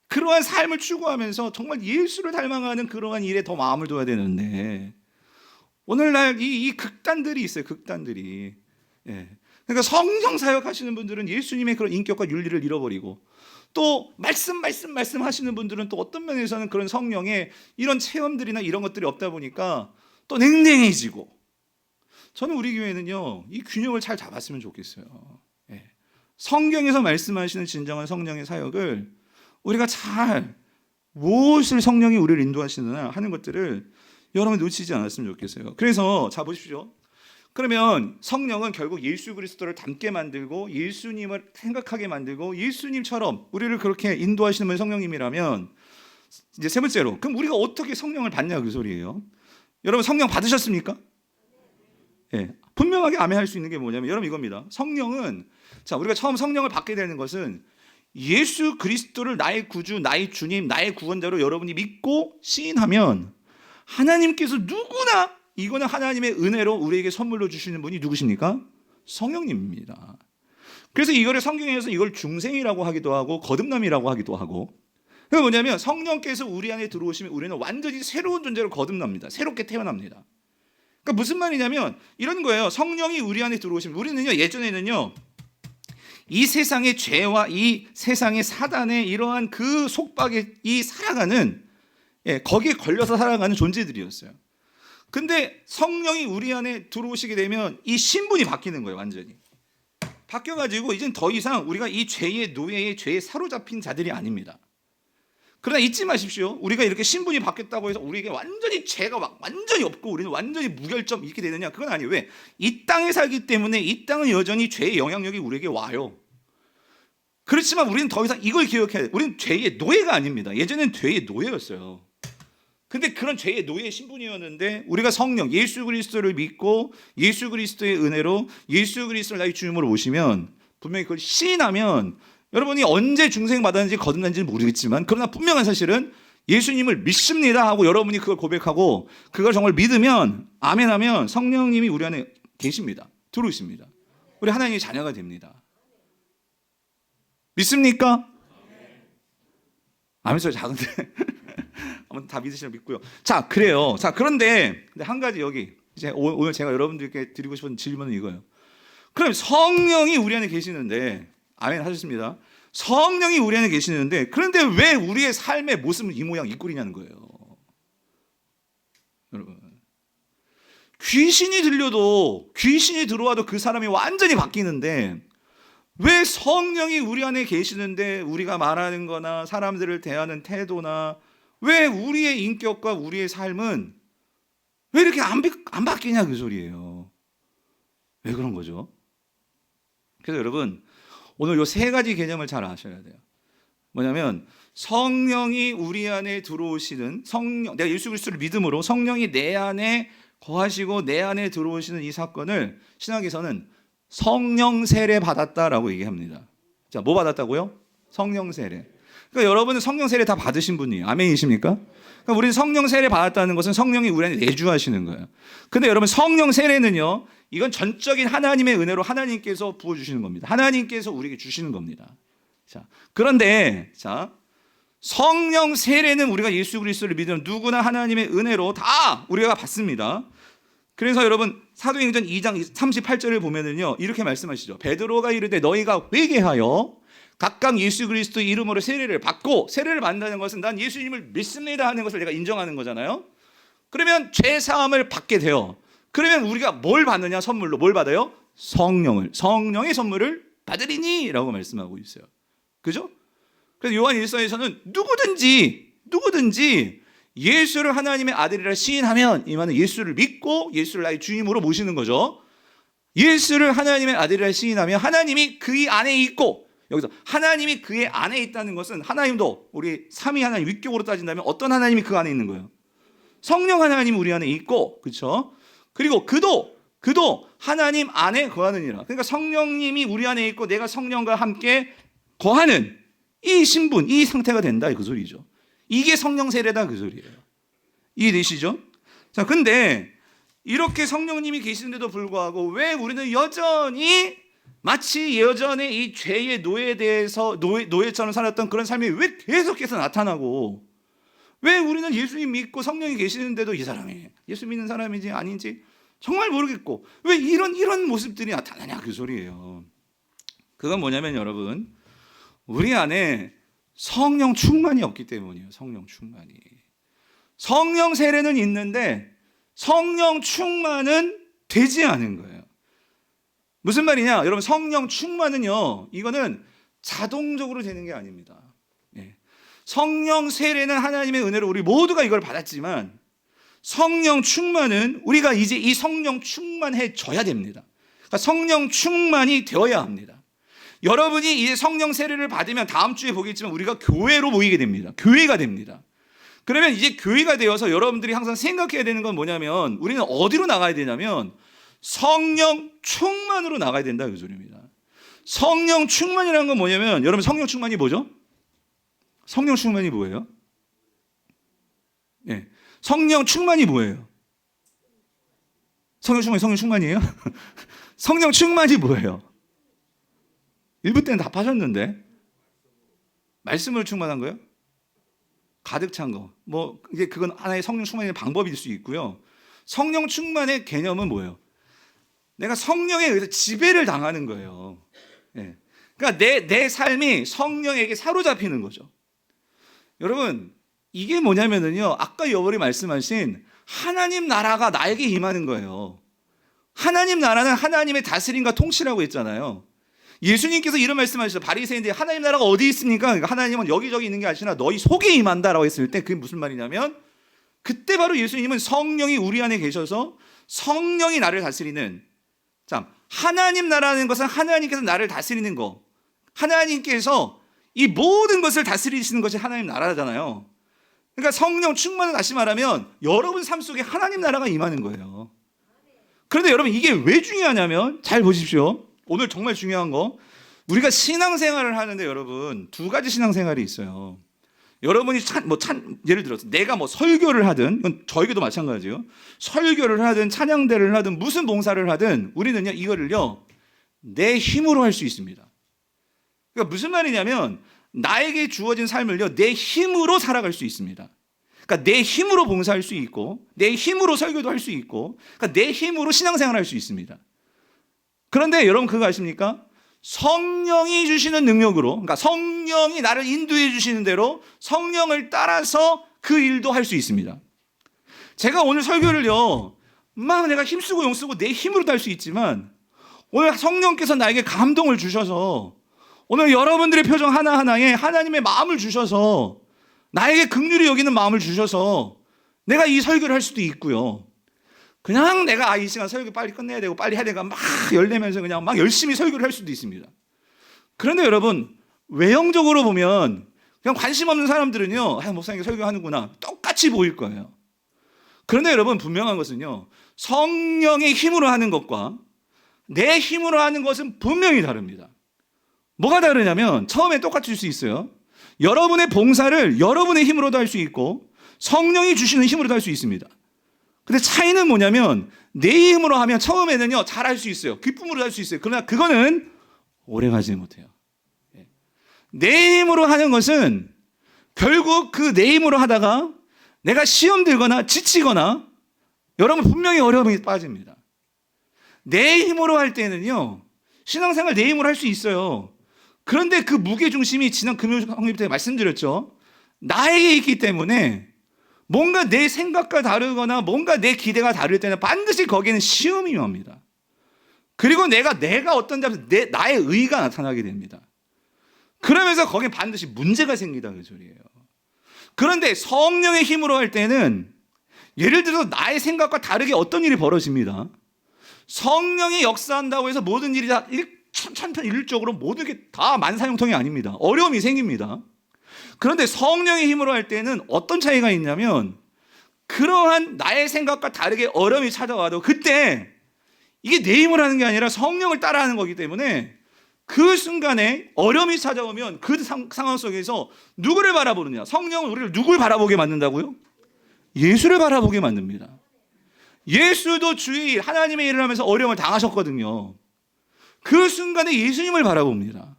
그러한 삶을 추구하면서 정말 예수를 닮아가는 그러한 일에 더 마음을 둬야 되는데, 오늘날 이 극단들이 있어요. 극단들이. 예. 그러니까 성령 사역하시는 분들은 예수님의 그런 인격과 윤리를 잃어버리고, 또 말씀 하시는 분들은 또 어떤 면에서는 그런 성령의 이런 체험들이나 이런 것들이 없다 보니까 또 냉랭해지고. 저는 우리 교회는요, 이 균형을 잘 잡았으면 좋겠어요. 예. 성경에서 말씀하시는 진정한 성령의 사역을 우리가 잘, 무엇을 성령이 우리를 인도하시느냐 하는 것들을 여러분 놓치지 않았으면 좋겠어요. 그래서 자 보십시오. 그러면 성령은 결국 예수 그리스도를 닮게 만들고 예수님을 생각하게 만들고 예수님처럼 우리를 그렇게 인도하시는 분이 성령님이라면, 이제 세 번째로, 그럼 우리가 어떻게 성령을 받냐 그 소리예요. 여러분 성령 받으셨습니까? 예, 분명하게 아멘할 수 있는 게 뭐냐면, 여러분 이겁니다. 성령은, 자 우리가 처음 성령을 받게 되는 것은 예수 그리스도를 나의 구주, 나의 주님, 나의 구원자로 여러분이 믿고 시인하면 하나님께서 누구나, 이거는 하나님의 은혜로 우리에게 선물로 주시는 분이 누구십니까? 성령님입니다. 그래서 이거를 성경에서 이걸 중생이라고 하기도 하고 거듭남이라고 하기도 하고, 그게 뭐냐면 성령께서 우리 안에 들어오시면 우리는 완전히 새로운 존재로 거듭납니다. 새롭게 태어납니다. 그러니까 무슨 말이냐면 이런 거예요. 성령이 우리 안에 들어오시면 우리는요, 예전에는요, 이 세상의 죄와 이 세상의 사단의 이러한 그 속박에 살아가는, 거기에 걸려서 살아가는 존재들이었어요. 근데 성령이 우리 안에 들어오시게 되면 이 신분이 바뀌는 거예요. 완전히 바뀌어가지고 이젠 더 이상 우리가 이 죄의 노예의 죄에 사로잡힌 자들이 아닙니다. 그러나 잊지 마십시오. 우리가 이렇게 신분이 바뀌었다고 해서 우리에게 완전히 죄가 완전히 없고 우리는 완전히 무결점 이렇게 되느냐? 그건 아니에요. 왜? 이 땅에 살기 때문에 이 땅은 여전히 죄의 영향력이 우리에게 와요. 그렇지만 우리는 더 이상 이걸 기억해야 돼요. 우리는 죄의 노예가 아닙니다. 예전엔 죄의 노예였어요. 근데 그런 죄의 노예의 신분이었는데 우리가 성령 예수 그리스도를 믿고 예수 그리스도의 은혜로 예수 그리스도를 나의 주님으로 모시면, 분명히 그걸 시인하면, 여러분이 언제 중생 받았는지 거듭난지는 모르겠지만 그러나 분명한 사실은 예수님을 믿습니다 하고 여러분이 그걸 고백하고 그걸 정말 믿으면, 아멘하면 성령님이 우리 안에 계십니다. 들어오십니다. 우리 하나님의 자녀가 됩니다. 믿습니까? 아멘 소리 작은데 아무튼 다 믿으시면 믿고요. 자, 그래요. 자, 그런데 한 가지 여기 이제 오늘 제가 여러분들께 드리고 싶은 질문은 이거예요. 그럼 성령이 우리 안에 계시는데, 아멘 하셨습니다. 성령이 우리 안에 계시는데 그런데 왜 우리의 삶의 모습은 이 모양 이 꼴이냐는 거예요. 여러분, 귀신이 들어와도 그 사람이 완전히 바뀌는데 왜 성령이 우리 안에 계시는데 우리가 말하는 거나 사람들을 대하는 태도나 왜 우리의 인격과 우리의 삶은 왜 이렇게 안 바뀌냐 그 소리예요. 왜 그런 거죠? 그래서 여러분 오늘 요 세 가지 개념을 잘 아셔야 돼요. 뭐냐면 성령이 우리 안에 들어오시는, 성령, 내가 예수 그리스도를 믿음으로 성령이 내 안에 거하시고 내 안에 들어오시는 이 사건을 신학에서는 성령 세례 받았다라고 얘기합니다. 자, 뭐 받았다고요? 성령 세례. 그러니까 여러분은 성령 세례 다 받으신 분이에요. 아멘이십니까? 그러니까 우리는 성령 세례 받았다는 것은 성령이 우리 안에 내주하시는 거예요. 근데 여러분 성령 세례는요, 이건 전적인 하나님의 은혜로 하나님께서 부어주시는 겁니다. 하나님께서 우리에게 주시는 겁니다. 자, 그런데 자, 성령 세례는 우리가 예수 그리스도를 믿으면 누구나 하나님의 은혜로 다 우리가 받습니다. 그래서 여러분 사도행전 2장 38절을 보면은요, 이렇게 말씀하시죠. 베드로가 이르되 너희가 회개하여 각각 예수 그리스도의 이름으로 세례를 받고, 세례를 받는다는 것은 난 예수님을 믿습니다 하는 것을 내가 인정하는 거잖아요. 그러면 죄 사함을 받게 돼요. 그러면 우리가 뭘 받느냐? 선물로 뭘 받아요? 성령을, 성령의 선물을 받으리니 라고 말씀하고 있어요. 그죠? 그래서 요한 1서에서는 누구든지 예수를 하나님의 아들이라 시인하면, 이만은 예수를 믿고 예수를 나의 주님으로 모시는 거죠. 예수를 하나님의 아들이라 시인하면 하나님이 그의 안에 있고, 여기서 하나님이 그의 안에 있다는 것은 하나님도 우리 삼위 하나님 윗격으로 따진다면 어떤 하나님이 그 안에 있는 거예요? 성령 하나님이 우리 안에 있고, 그렇죠? 그리고 그도 하나님 안에 거하느니라. 그러니까 성령님이 우리 안에 있고 내가 성령과 함께 거하는 이 신분, 이 상태가 된다 그 소리죠. 이게 성령 세례다 그 소리예요. 이해되시죠? 자, 근데 이렇게 성령님이 계시는데도 불구하고 왜 우리는 여전히 마치 예전에 이 죄의 노예에 대해서 노예처럼 살았던 그런 삶이 왜 계속해서 나타나고, 왜 우리는 예수님 믿고 성령이 계시는데도 이 사람이 예수 믿는 사람인지 아닌지 정말 모르겠고 왜 이런 모습들이 나타나냐, 그 소리예요. 그건 뭐냐면 여러분, 우리 안에 성령 충만이 없기 때문이에요. 성령 충만이. 성령 세례는 있는데 성령 충만은 되지 않은 거예요. 무슨 말이냐? 여러분, 성령 충만은요, 이거는 자동적으로 되는 게 아닙니다. 예. 성령 세례는 하나님의 은혜로 우리 모두가 이걸 받았지만 성령 충만은 우리가 이제 이 성령 충만해져야 됩니다. 그러니까 성령 충만이 되어야 합니다. 여러분이 이제 성령 세례를 받으면 다음 주에 보겠지만 우리가 교회로 모이게 됩니다. 교회가 됩니다. 그러면 이제 교회가 되어서 여러분들이 항상 생각해야 되는 건 뭐냐면 우리는 어디로 나가야 되냐면 성령 충만으로 나가야 된다, 그 소리입니다. 성령 충만이라는 건 뭐냐면, 여러분 성령 충만이 뭐죠? 성령 충만이 뭐예요? 네. 성령 충만이 뭐예요? 성령 충만이에요? 성령 충만이 뭐예요? 1부 때는 답하셨는데. 말씀으로 충만한 거예요? 가득 찬 거. 뭐 이게 그건 하나의 성령 충만의 방법일 수 있고요. 성령 충만의 개념은 뭐예요? 내가 성령에 의해서 지배를 당하는 거예요. 예. 그러니까 내 삶이 성령에게 사로잡히는 거죠. 여러분, 이게 뭐냐면은요, 아까 여러분이 말씀하신 하나님 나라가 나에게 임하는 거예요. 하나님 나라는 하나님의 다스림과 통치라고 했잖아요. 예수님께서 이런 말씀하셨어요. 바리새인들이 하나님 나라가 어디 있습니까? 그러니까 하나님은 여기저기 있는 게 아니라 너희 속에 임한다라고 했을 때 그게 무슨 말이냐면, 그때 바로 예수님은 성령이 우리 안에 계셔서 성령이 나를 다스리는, 참, 하나님 나라는 것은 하나님께서 나를 다스리는 거, 하나님께서 이 모든 것을 다스리시는 것이 하나님 나라잖아요. 그러니까 성령 충만을 다시 말하면 여러분 삶 속에 하나님 나라가 임하는 거예요. 그런데 여러분, 이게 왜 중요하냐면, 잘 보십시오. 오늘 정말 중요한 거, 우리가 신앙생활을 하는데 여러분 두 가지 신앙생활이 있어요. 여러분이 예를 들어서 내가 뭐 설교를 하든, 이건 저에게도 마찬가지예요. 설교를 하든 찬양대를 하든 무슨 봉사를 하든 우리는요, 이거를요 내 힘으로 할 수 있습니다. 그러니까 무슨 말이냐면 나에게 주어진 삶을요 내 힘으로 살아갈 수 있습니다. 그러니까 내 힘으로 봉사할 수 있고 내 힘으로 설교도 할 수 있고, 그러니까 내 힘으로 신앙생활을 할 수 있습니다. 그런데 여러분 그거 아십니까? 성령이 주시는 능력으로, 그러니까 성령이 나를 인도해 주시는 대로 성령을 따라서 그 일도 할 수 있습니다. 제가 오늘 설교를요 막 내가 힘쓰고 용쓰고 내 힘으로도 할 수 있지만, 오늘 성령께서 나에게 감동을 주셔서 오늘 여러분들의 표정 하나하나에 하나님의 마음을 주셔서 나에게 긍휼히 여기는 마음을 주셔서 내가 이 설교를 할 수도 있고요. 그냥 내가 이 시간 설교 빨리 끝내야 되고 빨리 해야 되니까 막 열내면서 그냥 막 열심히 설교를 할 수도 있습니다. 그런데 여러분, 외형적으로 보면 그냥 관심 없는 사람들은요, 목사님이 설교하는구나, 똑같이 보일 거예요. 그런데 여러분, 분명한 것은요, 성령의 힘으로 하는 것과 내 힘으로 하는 것은 분명히 다릅니다. 뭐가 다르냐면, 처음에 똑같을 수 있어요. 여러분의 봉사를 여러분의 힘으로도 할 수 있고 성령이 주시는 힘으로도 할 수 있습니다. 근데 차이는 뭐냐면, 내 힘으로 하면 처음에는요 잘할 수 있어요. 기쁨으로 할 수 있어요. 그러나 그거는 오래 가지 못해요. 내 힘으로 하는 것은 결국 그 내 힘으로 하다가 내가 시험 들거나 지치거나 여러분 분명히 어려움이 빠집니다. 내 힘으로 할 때는요, 신앙생활 내 힘으로 할 수 있어요. 그런데 그 무게중심이 지난 금요일 때 말씀드렸죠. 나에게 있기 때문에 뭔가 내 생각과 다르거나 뭔가 내 기대가 다를 때는 반드시 거기에는 시험이 옵니다. 그리고 내가 어떤 점에서 나의 의가 나타나게 됩니다. 그러면서 거기에 반드시 문제가 생기다, 그 소리예요. 그런데 성령의 힘으로 할 때는 예를 들어서 나의 생각과 다르게 어떤 일이 벌어집니다. 성령이 역사한다고 해서 모든 일이 다 천편일률적으로 모든 게 다 만사형통이 아닙니다. 어려움이 생깁니다. 그런데 성령의 힘으로 할 때는 어떤 차이가 있냐면, 그러한 나의 생각과 다르게 어려움이 찾아와도 그때 이게 내 힘으로 하는 게 아니라 성령을 따라하는 거기 때문에 그 순간에 어려움이 찾아오면 그 상황 속에서 누구를 바라보느냐? 성령은 우리를 누굴 바라보게 만든다고요? 예수를 바라보게 만듭니다. 예수도 주의 일, 하나님의 일을 하면서 어려움을 당하셨거든요. 그 순간에 예수님을 바라봅니다.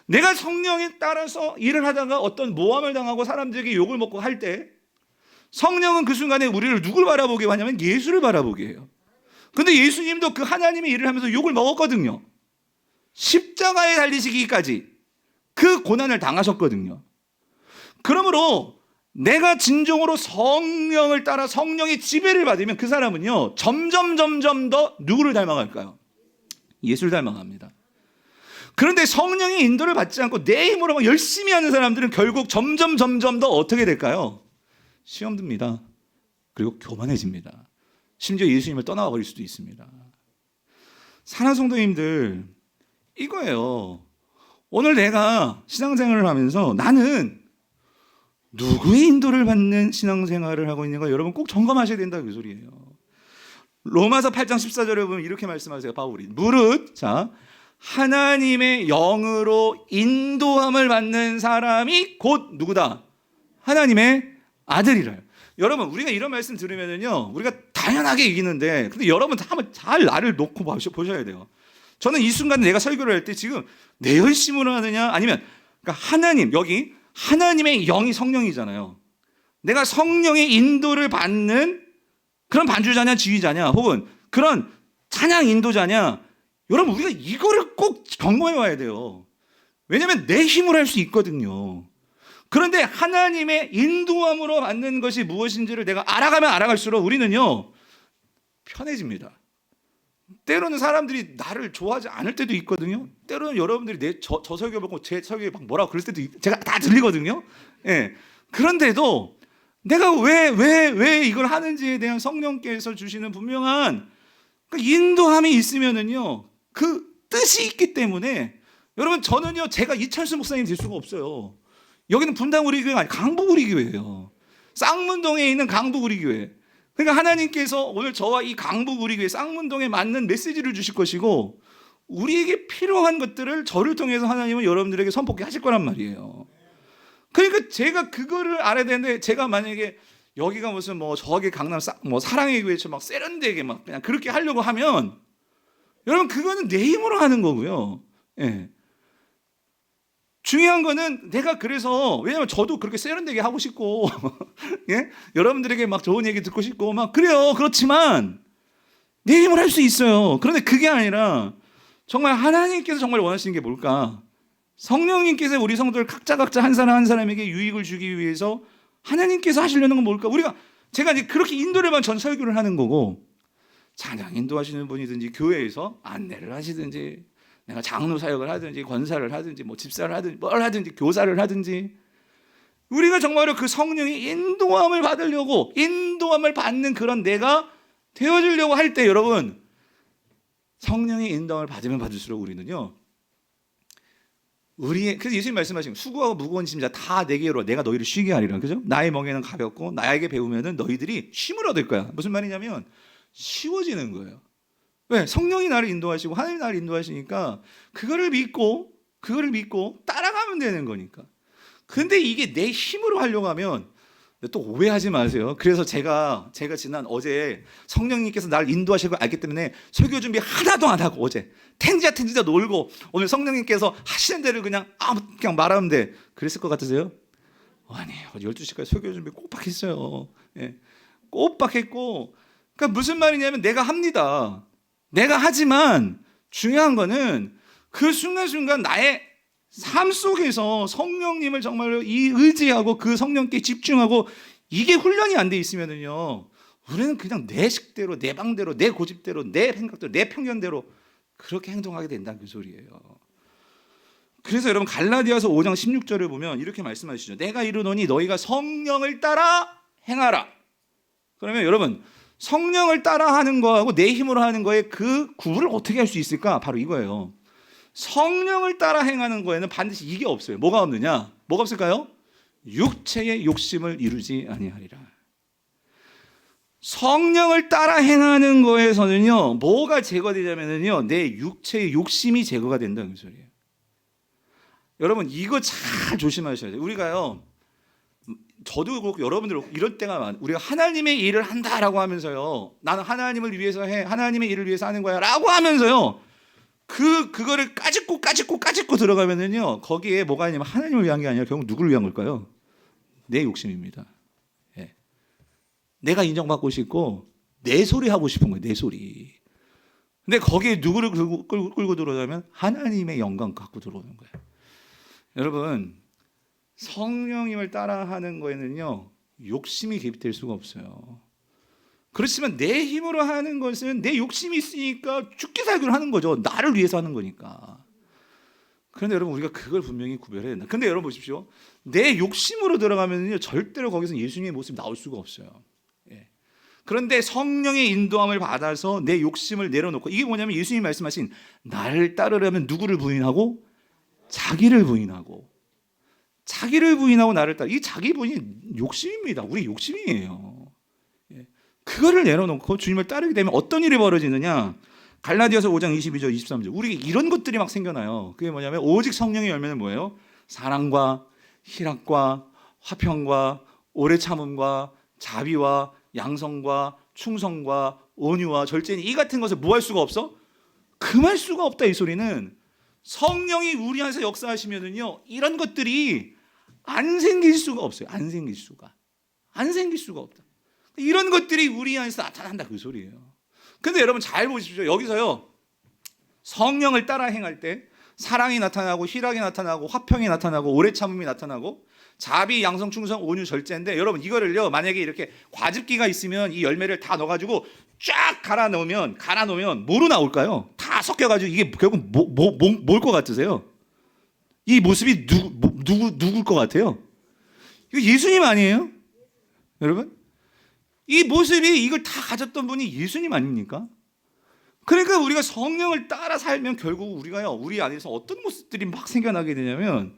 내가 성령에 따라서 일을 하다가 어떤 모함을 당하고 사람들에게 욕을 먹고 할 때 성령은 그 순간에 우리를 누굴 바라보게 하냐면 예수를 바라보게 해요. 근데 예수님도 그 하나님의 일을 하면서 욕을 먹었거든요. 십자가에 달리시기까지 그 고난을 당하셨거든요. 그러므로 내가 진정으로 성령을 따라 성령의 지배를 받으면 그 사람은요 점점 더 누구를 닮아갈까요? 예수를 닮아갑니다. 그런데 성령의 인도를 받지 않고 내 힘으로 열심히 하는 사람들은 결국 점점 더 어떻게 될까요? 시험 듭니다. 그리고 교만해집니다. 심지어 예수님을 떠나가 버릴 수도 있습니다. 사랑하는 성도님들, 이거예요. 오늘 내가 신앙생활을 하면서 나는 누구의 인도를 받는 신앙생활을 하고 있는가 여러분 꼭 점검하셔야 된다 그 소리예요. 로마서 8장 14절에 보면 이렇게 말씀하세요. 바울이 무릇 자 하나님의 영으로 인도함을 받는 사람이 곧 누구다? 하나님의 아들이라요. 여러분 우리가 이런 말씀 들으면은요 우리가 당연하게 이기는데 근데 여러분 한번 잘 나를 놓고 보셔야 돼요. 저는 이 순간 내가 설교를 할 때 지금 내 열심으로 하느냐 아니면 그러니까 하나님 여기 하나님의 영이 성령이잖아요. 내가 성령의 인도를 받는 그런 반주자냐 지휘자냐 혹은 그런 찬양 인도자냐 여러분 우리가 이거를 꼭 점검해 와야 돼요. 왜냐하면 내 힘으로 할 수 있거든요. 그런데 하나님의 인도함으로 받는 것이 무엇인지를 내가 알아가면 알아갈수록 우리는요 편해집니다. 때로는 사람들이 나를 좋아하지 않을 때도 있거든요. 때로는 여러분들이 저 설교 보고 제 설교에 막 뭐라고 그럴 때도 제가 다 들리거든요. 예. 그런데도 내가 왜 이걸 하는지에 대한 성령께서 주시는 분명한 인도함이 있으면은요 그 뜻이 있기 때문에 여러분 저는요 제가 이철수 목사님 될 수가 없어요. 여기는 분당 우리 교회가 아니고 강북 우리 교회예요. 쌍문동에 있는 강북 우리 교회. 그러니까 하나님께서 오늘 저와 이 강북 우리 교회 쌍문동에 맞는 메시지를 주실 것이고 우리에게 필요한 것들을 저를 통해서 하나님은 여러분들에게 선포케 하실 거란 말이에요. 그러니까 제가 그거를 알아야 되는데 제가 만약에 여기가 무슨 뭐 저기 강남 뭐 사랑의 교회처럼 막 세련되게 막 그냥 그렇게 하려고 하면 여러분 그거는 내 힘으로 하는 거고요. 예. 중요한 거는 내가 그래서 왜냐면 저도 그렇게 세련되게 하고 싶고 예? 여러분들에게 막 좋은 얘기 듣고 싶고 막 그래요. 그렇지만 내 힘으로 할 수 있어요. 그런데 그게 아니라 정말 하나님께서 정말 원하시는 게 뭘까? 성령님께서 우리 성도들 각자 한 사람 한 사람에게 유익을 주기 위해서 하나님께서 하시려는 건 뭘까? 제가 이제 그렇게 인도를 만 전 설교를 하는 거고 찬양 인도하시는 분이든지 교회에서 안내를 하시든지 내가 장로 사역을 하든지 권사를 하든지 뭐 집사를 하든지 뭘 하든지 교사를 하든지 우리가 정말로 그 성령의 인도함을 받으려고 인도함을 받는 그런 내가 되어지려고 할 때 여러분 성령의 인도함을 받으면 받을수록 우리는요 그래서 예수님 말씀하신 수고하고 무거운 짐자 다 내게로 내가 너희를 쉬게 하리라. 그죠? 나의 멍에는 가볍고 나에게 배우면은 너희들이 쉼을 얻을 거야. 무슨 말이냐면 쉬워지는 거예요. 왜? 성령이 나를 인도하시고 하나님이 나를 인도하시니까 그거를 믿고 따라가면 되는 거니까. 근데 이게 내 힘으로 하려고 하면 또 오해하지 마세요. 그래서 제가 지난 어제 성령님께서 나를 인도하실 걸 알기 때문에 설교 준비 하나도 안 하고 어제 텐지자 놀고 오늘 성령님께서 하시는 대로 그냥 말하면 돼. 그랬을 것 같으세요? 아니에요. 12시까지 설교 준비 꼬박 했어요. 예. 꼬박 했고 그러니까 무슨 말이냐면 내가 합니다. 내가 하지만 중요한 거는 그 순간순간 나의 삶 속에서 성령님을 정말로 이 의지하고 그 성령께 집중하고 이게 훈련이 안 돼 있으면은요 우리는 그냥 내 식대로 내 방대로 내 고집대로 내 생각대로 내 편견대로 그렇게 행동하게 된다는 그 소리예요. 그래서 여러분 갈라디아서 5장 16절을 보면 이렇게 말씀하시죠. 내가 이르노니 너희가 성령을 따라 행하라. 그러면 여러분 성령을 따라 하는 거하고 내 힘으로 하는 거에 그 구분을 어떻게 할 수 있을까? 바로 이거예요. 성령을 따라 행하는 거에는 반드시 이게 없어요. 뭐가 없느냐? 뭐가 없을까요? 육체의 욕심을 이루지 아니하리라. 성령을 따라 행하는 거에서는요 뭐가 제거되냐면요 내 육체의 욕심이 제거가 된다는 소리예요. 여러분 이거 잘 조심하셔야 돼요. 우리가요 저도 그렇고 여러분들 그렇고 이럴 때가 많아요. 우리가 하나님의 일을 한다라고 하면서요, 나는 하나님을 위해서 해, 하나님의 일을 위해서 하는 거야 라고 하면서요, 그거를 까짓고 들어가면은요, 거기에 뭐가 있냐면 하나님을 위한 게 아니라 결국 누구를 위한 걸까요? 내 욕심입니다. 예. 내가 인정받고 싶고 내 소리 하고 싶은 거예요. 내 소리. 근데 거기에 누구를 끌고 들어오냐면 하나님의 영광 갖고 들어오는 거예요. 여러분, 성령님을 따라하는 거에는요, 욕심이 개입될 수가 없어요. 그렇지만 내 힘으로 하는 것은 내 욕심이 있으니까 죽기 살기로 하는 거죠. 나를 위해서 하는 거니까. 그런데 여러분, 우리가 그걸 분명히 구별해야 된다. 근데 여러분 보십시오. 내 욕심으로 들어가면요, 절대로 거기서 예수님의 모습이 나올 수가 없어요. 예. 그런데 성령의 인도함을 받아서 내 욕심을 내려놓고, 이게 뭐냐면 예수님이 말씀하신 나를 따르려면 누구를 부인하고? 자기를 부인하고. 자기를 부인하고 나를 따라. 이 자기 부인이 욕심입니다. 우리 욕심이에요. 예. 그거를 내려놓고 주님을 따르게 되면 어떤 일이 벌어지느냐? 갈라디아서 5장 22절 23절. 우리 이런 것들이 막 생겨나요. 그게 뭐냐면 오직 성령의 열매는 뭐예요? 사랑과 희락과 화평과 오래 참음과 자비와 양성과 충성과 온유와 절제니 이 같은 것을 뭐 할 수가 없어? 금할 수가 없다. 이 소리는 성령이 우리 안에서 역사하시면은요, 이런 것들이 안 생길 수가 없어요. 안 생길 수가 없다. 이런 것들이 우리 안에서 나타난다 그 소리예요. 근데 여러분 잘 보십시오. 여기서요, 성령을 따라 행할 때 사랑이 나타나고 희락이 나타나고 화평이 나타나고 오래 참음이 나타나고 자비, 양성, 충성, 온유, 절제인데, 여러분 이거를요, 만약에 이렇게 과즙기가 있으면 이 열매를 다 넣어가지고 쫙 갈아 놓으면 뭐로 나올까요? 다 섞여가지고 이게 결국 뭘 것 같으세요? 이 모습이 누굴 것 같아요? 이거 예수님 아니에요? 여러분? 이 모습이 이걸 다 가졌던 분이 예수님 아닙니까? 그러니까 우리가 성령을 따라 살면 결국 우리가요, 우리 안에서 어떤 모습들이 막 생겨나게 되냐면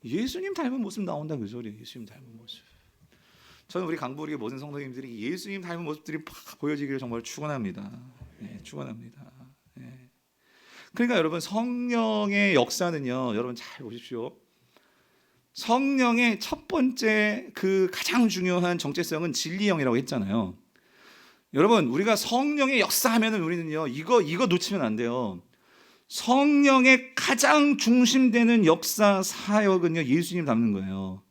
예수님 닮은 모습 나온다 그 소리예요. 예수님 닮은 모습. 저는 우리 강부리의 모든 성도님들이 예수님 닮은 모습들이 팍 보여지기를 정말 축원합니다. 네, 축원합니다. 네. 그러니까 여러분, 성령의 역사는요, 여러분 잘 보십시오. 성령의 첫 번째 그 가장 중요한 정체성은 진리형이라고 했잖아요. 여러분, 우리가 성령의 역사하면은 우리는요, 이거 놓치면 안 돼요. 성령의 가장 중심되는 역사 사역은요, 예수님 닮는 거예요.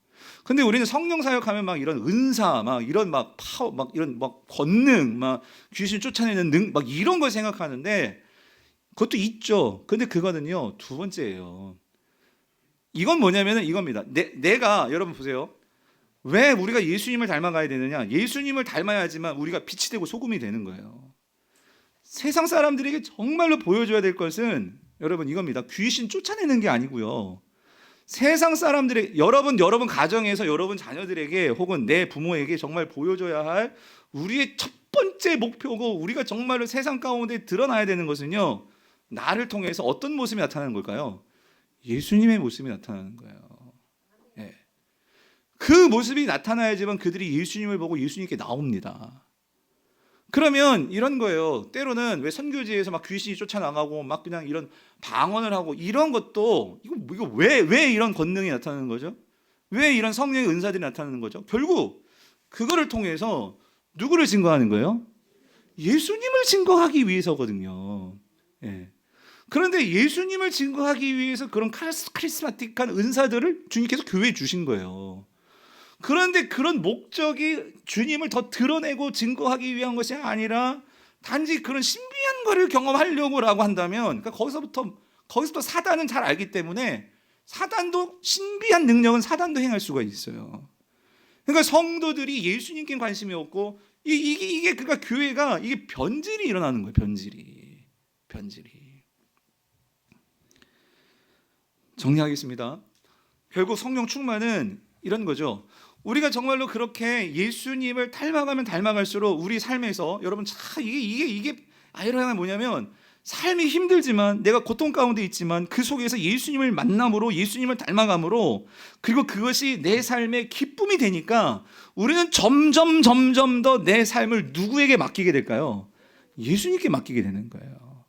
근데 우리는 성령 사역하면 막 이런 은사, 막 이런 막 파워, 막 이런 막 권능, 막 귀신 쫓아내는 막 이런 걸 생각하는데, 그것도 있죠. 근데 그거는요, 두 번째예요. 이건 뭐냐면은 이겁니다. 내가 여러분 보세요. 왜 우리가 예수님을 닮아가야 되느냐? 예수님을 닮아야지만 우리가 빛이 되고 소금이 되는 거예요. 세상 사람들에게 정말로 보여줘야 될 것은 여러분 이겁니다. 귀신 쫓아내는 게 아니고요. 세상 사람들의 여러분 가정에서 여러분 자녀들에게 혹은 내 부모에게 정말 보여줘야 할 우리의 첫 번째 목표고, 우리가 정말로 세상 가운데 드러나야 되는 것은요, 나를 통해서 어떤 모습이 나타나는 걸까요? 예수님의 모습이 나타나는 거예요. 예. 그 모습이 나타나야지만 그들이 예수님을 보고 예수님께 나옵니다. 그러면 이런 거예요. 때로는 왜 선교지에서 막 귀신이 쫓아나가고 막 그냥 이런 방언을 하고 이런 것도 이거 왜 이런 권능이 나타나는 거죠? 왜 이런 성령의 은사들이 나타나는 거죠? 결국 그거를 통해서 누구를 증거하는 거예요? 예수님을 증거하기 위해서거든요. 예. 그런데 예수님을 증거하기 위해서 그런 카리스마틱한 은사들을 주님께서 교회에 주신 거예요. 그런데 그런 목적이 주님을 더 드러내고 증거하기 위한 것이 아니라 단지 그런 신비한 거를 경험하려고라고 한다면, 그러니까 거기서부터 사단은 잘 알기 때문에 사단도 신비한 능력은 사단도 행할 수가 있어요. 그러니까 성도들이 예수님께 관심이 없고 이게 그러니까 교회가 이게 변질이 일어나는 거예요. 변질이. 정리하겠습니다. 결국 성령 충만은 이런 거죠. 우리가 정말로 그렇게 예수님을 닮아가면 닮아갈수록 우리 삶에서 여러분 이게 아이러니가 뭐냐면, 삶이 힘들지만 내가 고통 가운데 있지만 그 속에서 예수님을 만남으로 예수님을 닮아감으로, 그리고 그것이 내 삶의 기쁨이 되니까 우리는 점점 더 내 삶을 누구에게 맡기게 될까요? 예수님께 맡기게 되는 거예요.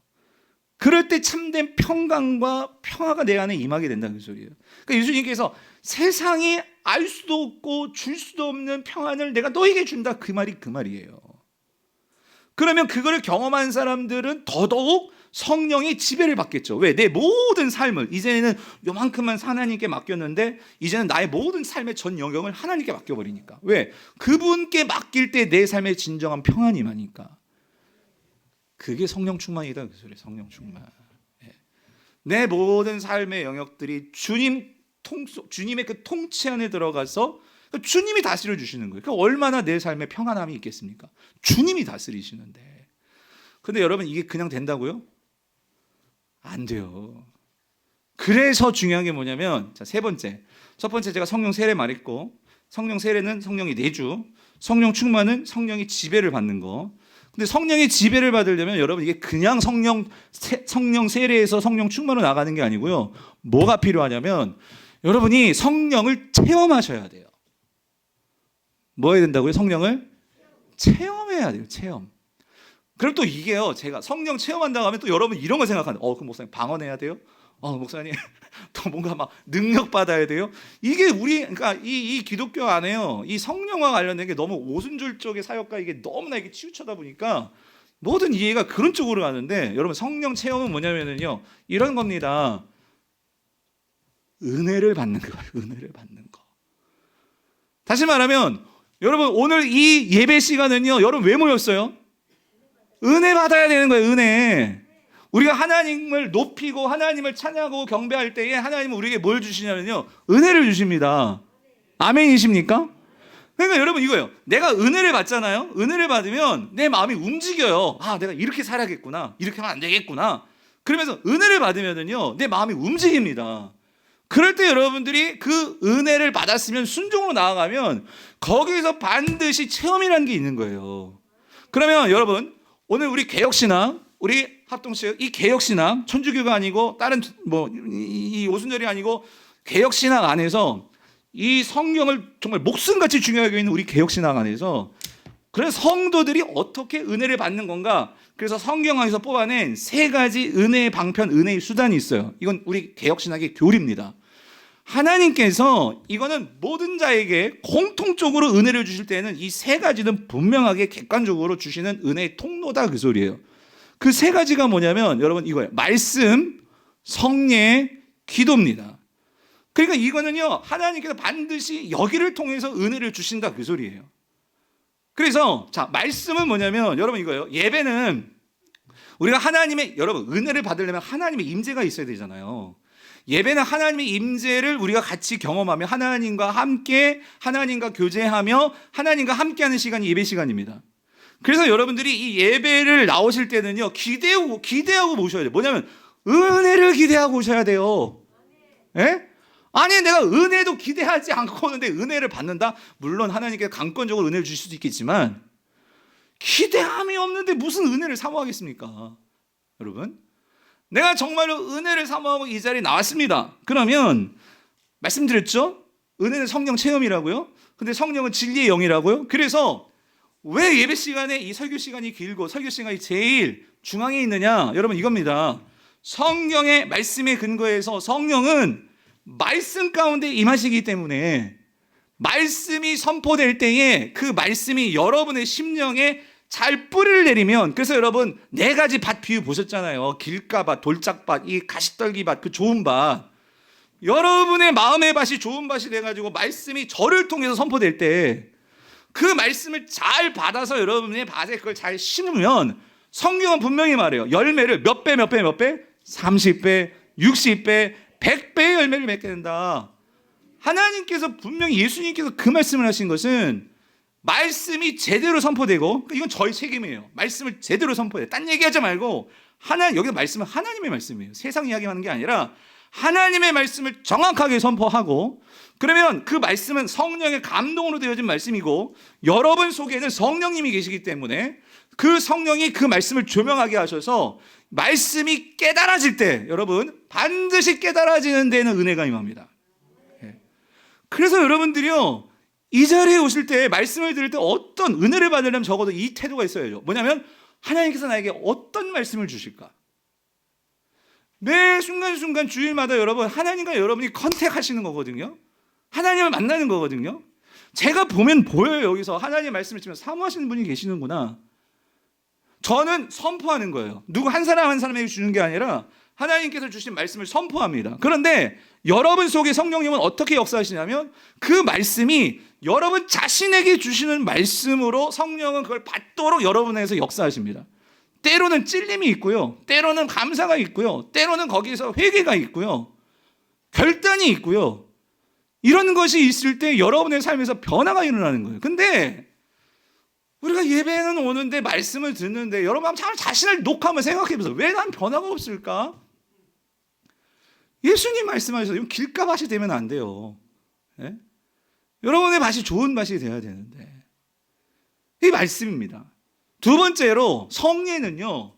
그럴 때 참된 평강과 평화가 내 안에 임하게 된다는 소리예요. 그러니까 예수님께서 세상이 알 수도 없고 줄 수도 없는 평안을 내가 너에게 준다. 그 말이 그 말이에요. 그러면 그거를 경험한 사람들은 더더욱 성령의 지배를 받겠죠. 왜? 내 모든 삶을 이제는 요만큼만 하나님께 맡겼는데 이제는 나의 모든 삶의 전 영역을 하나님께 맡겨버리니까. 왜? 그분께 맡길 때 내 삶에 진정한 평안이 임하니까. 그게 성령 충만이다. 그 소리 성령 충만. 내 모든 삶의 영역들이 주님의 그 통치 안에 들어가서 주님이 다스려 주시는 거예요. 그러니까 얼마나 내 삶에 평안함이 있겠습니까? 주님이 다스리시는데. 근데 여러분 이게 그냥 된다고요? 안 돼요. 그래서 중요한 게 뭐냐면 자, 세 번째. 첫 번째 제가 성령 세례 말했고 성령 세례는 성령이 내주, 성령 충만은 성령의 지배를 받는 거. 근데 성령의 지배를 받으려면 여러분 이게 그냥 성령 세례에서 성령 충만으로 나가는 게 아니고요. 뭐가 필요하냐면 여러분이 성령을 체험하셔야 돼요. 뭐 해야 된다고요? 성령을 체험해야 돼요. 체험. 그럼 또 이게요. 제가 성령 체험한다고 하면 또 여러분 이런 거 생각하는. 그럼 목사님 방언해야 돼요? 목사님 또 뭔가 막 능력 받아야 돼요? 이게 그러니까 이 기독교 안에요. 이 성령과 관련된 게 너무 오순절 쪽의 사역과 이게 너무나 이게 치우쳐다 보니까 모든 이해가 그런 쪽으로 가는데 여러분 성령 체험은 뭐냐면요. 이런 겁니다. 은혜를 받는 거예요. 은혜를 받는 거. 다시 말하면 여러분 오늘 이 예배 시간은요. 여러분 왜 모였어요? 은혜 받아야 되는 거예요. 은혜. 우리가 하나님을 높이고 하나님을 찬양하고 경배할 때에 하나님은 우리에게 뭘 주시냐면요. 은혜를 주십니다. 아멘이십니까? 그러니까 여러분 이거예요. 내가 은혜를 받잖아요. 은혜를 받으면 내 마음이 움직여요. 내가 이렇게 살아야겠구나. 이렇게 하면 안 되겠구나. 그러면서 은혜를 받으면요. 내 마음이 움직입니다. 그럴 때 여러분들이 그 은혜를 받았으면 순종으로 나아가면 거기서 반드시 체험이라는 게 있는 거예요. 그러면 여러분 오늘 우리 개혁신앙, 우리 합동체 이 개혁신앙, 천주교가 아니고 다른 이 오순절이 아니고 개혁신앙 안에서 이 성경을 정말 목숨같이 중요하게 있는 우리 개혁신앙 안에서 그래서 성도들이 어떻게 은혜를 받는 건가? 그래서 성경 안에서 뽑아낸 세 가지 은혜의 방편, 은혜의 수단이 있어요. 이건 우리 개혁신학의 교리입니다. 하나님께서 이거는 모든 자에게 공통적으로 은혜를 주실 때는 이 세 가지는 분명하게 객관적으로 주시는 은혜의 통로다 그 소리예요. 그 세 가지가 뭐냐면 여러분 이거예요. 말씀, 성례, 기도입니다. 그러니까 이거는요 하나님께서 반드시 여기를 통해서 은혜를 주신다 그 소리예요. 그래서 자 말씀은 뭐냐면 여러분 이거예요. 예배는 우리가 여러분 은혜를 받으려면 하나님의 임재가 있어야 되잖아요. 예배는 하나님의 임재를 우리가 같이 경험하며 하나님과 교제하며 하나님과 함께하는 시간이 예배 시간입니다. 그래서 여러분들이 이 예배를 나오실 때는요 기대하고 모셔야 돼요. 뭐냐면 은혜를 기대하고 오셔야 돼요. 예? 아니 내가 은혜도 기대하지 않고 오는데 은혜를 받는다? 물론 하나님께서 강권적으로 은혜를 주실 수도 있겠지만 기대함이 없는데 무슨 은혜를 사모하겠습니까? 여러분 내가 정말로 은혜를 사모하고 이 자리에 나왔습니다. 그러면 말씀드렸죠? 은혜는 성령 체험이라고요. 근데 성령은 진리의 영이라고요. 그래서 왜 예배 시간에 이 설교 시간이 길고 설교 시간이 제일 중앙에 있느냐? 여러분 이겁니다. 성령의 말씀에 근거해서 성령은 말씀 가운데 임하시기 때문에 말씀이 선포될 때에 그 말씀이 여러분의 심령에 잘 뿌리를 내리면 그래서 여러분 네 가지 밭 비유 보셨잖아요. 길가밭, 돌짝밭, 이 가시떨기밭, 그 좋은 밭. 여러분의 마음의 밭이 좋은 밭이 돼가지고 말씀이 저를 통해서 선포될 때 그 말씀을 잘 받아서 여러분의 밭에 그걸 잘 심으면 성경은 분명히 말해요. 열매를 몇 배? 30배, 60배, 100배의 열매를 맺게 된다. 하나님께서 분명히 예수님께서 그 말씀을 하신 것은 말씀이 제대로 선포되고 이건 저희 책임이에요. 말씀을 제대로 선포해요. 딴 얘기하지 말고 여기서 말씀은 하나님의 말씀이에요. 세상 이야기하는 게 아니라 하나님의 말씀을 정확하게 선포하고 그러면 그 말씀은 성령의 감동으로 되어진 말씀이고 여러분 속에는 성령님이 계시기 때문에 그 성령이 그 말씀을 조명하게 하셔서 말씀이 깨달아질 때 여러분 반드시 깨달아지는 데는 은혜가 임합니다. 그래서 여러분들이요 이 자리에 오실 때 말씀을 들을 때 어떤 은혜를 받으려면 적어도 이 태도가 있어야죠. 뭐냐면 하나님께서 나에게 어떤 말씀을 주실까? 매 순간순간 주일마다 여러분 하나님과 여러분이 컨택하시는 거거든요. 하나님을 만나는 거거든요. 제가 보면 보여요. 여기서 하나님의 말씀을 지금 사모하시는 분이 계시는구나. 저는 선포하는 거예요. 누구 한 사람 한 사람에게 주는 게 아니라 하나님께서 주신 말씀을 선포합니다. 그런데 여러분 속에 성령님은 어떻게 역사하시냐면 그 말씀이 여러분 자신에게 주시는 말씀으로 성령은 그걸 받도록 여러분에게서 역사하십니다. 때로는 찔림이 있고요. 때로는 감사가 있고요. 때로는 거기서 회개가 있고요. 결단이 있고요. 이런 것이 있을 때 여러분의 삶에서 변화가 일어나는 거예요. 근데 우리가 예배는 오는데 말씀을 듣는데 여러분 한번 자신을 녹화하면 생각해 보세요. 왜 난 변화가 없을까? 예수님 말씀하셔서 길가밭이 되면 안 돼요. 예? 여러분의 밭이 좋은 밭이 돼야 되는데 이 말씀입니다. 두 번째로 성례는요.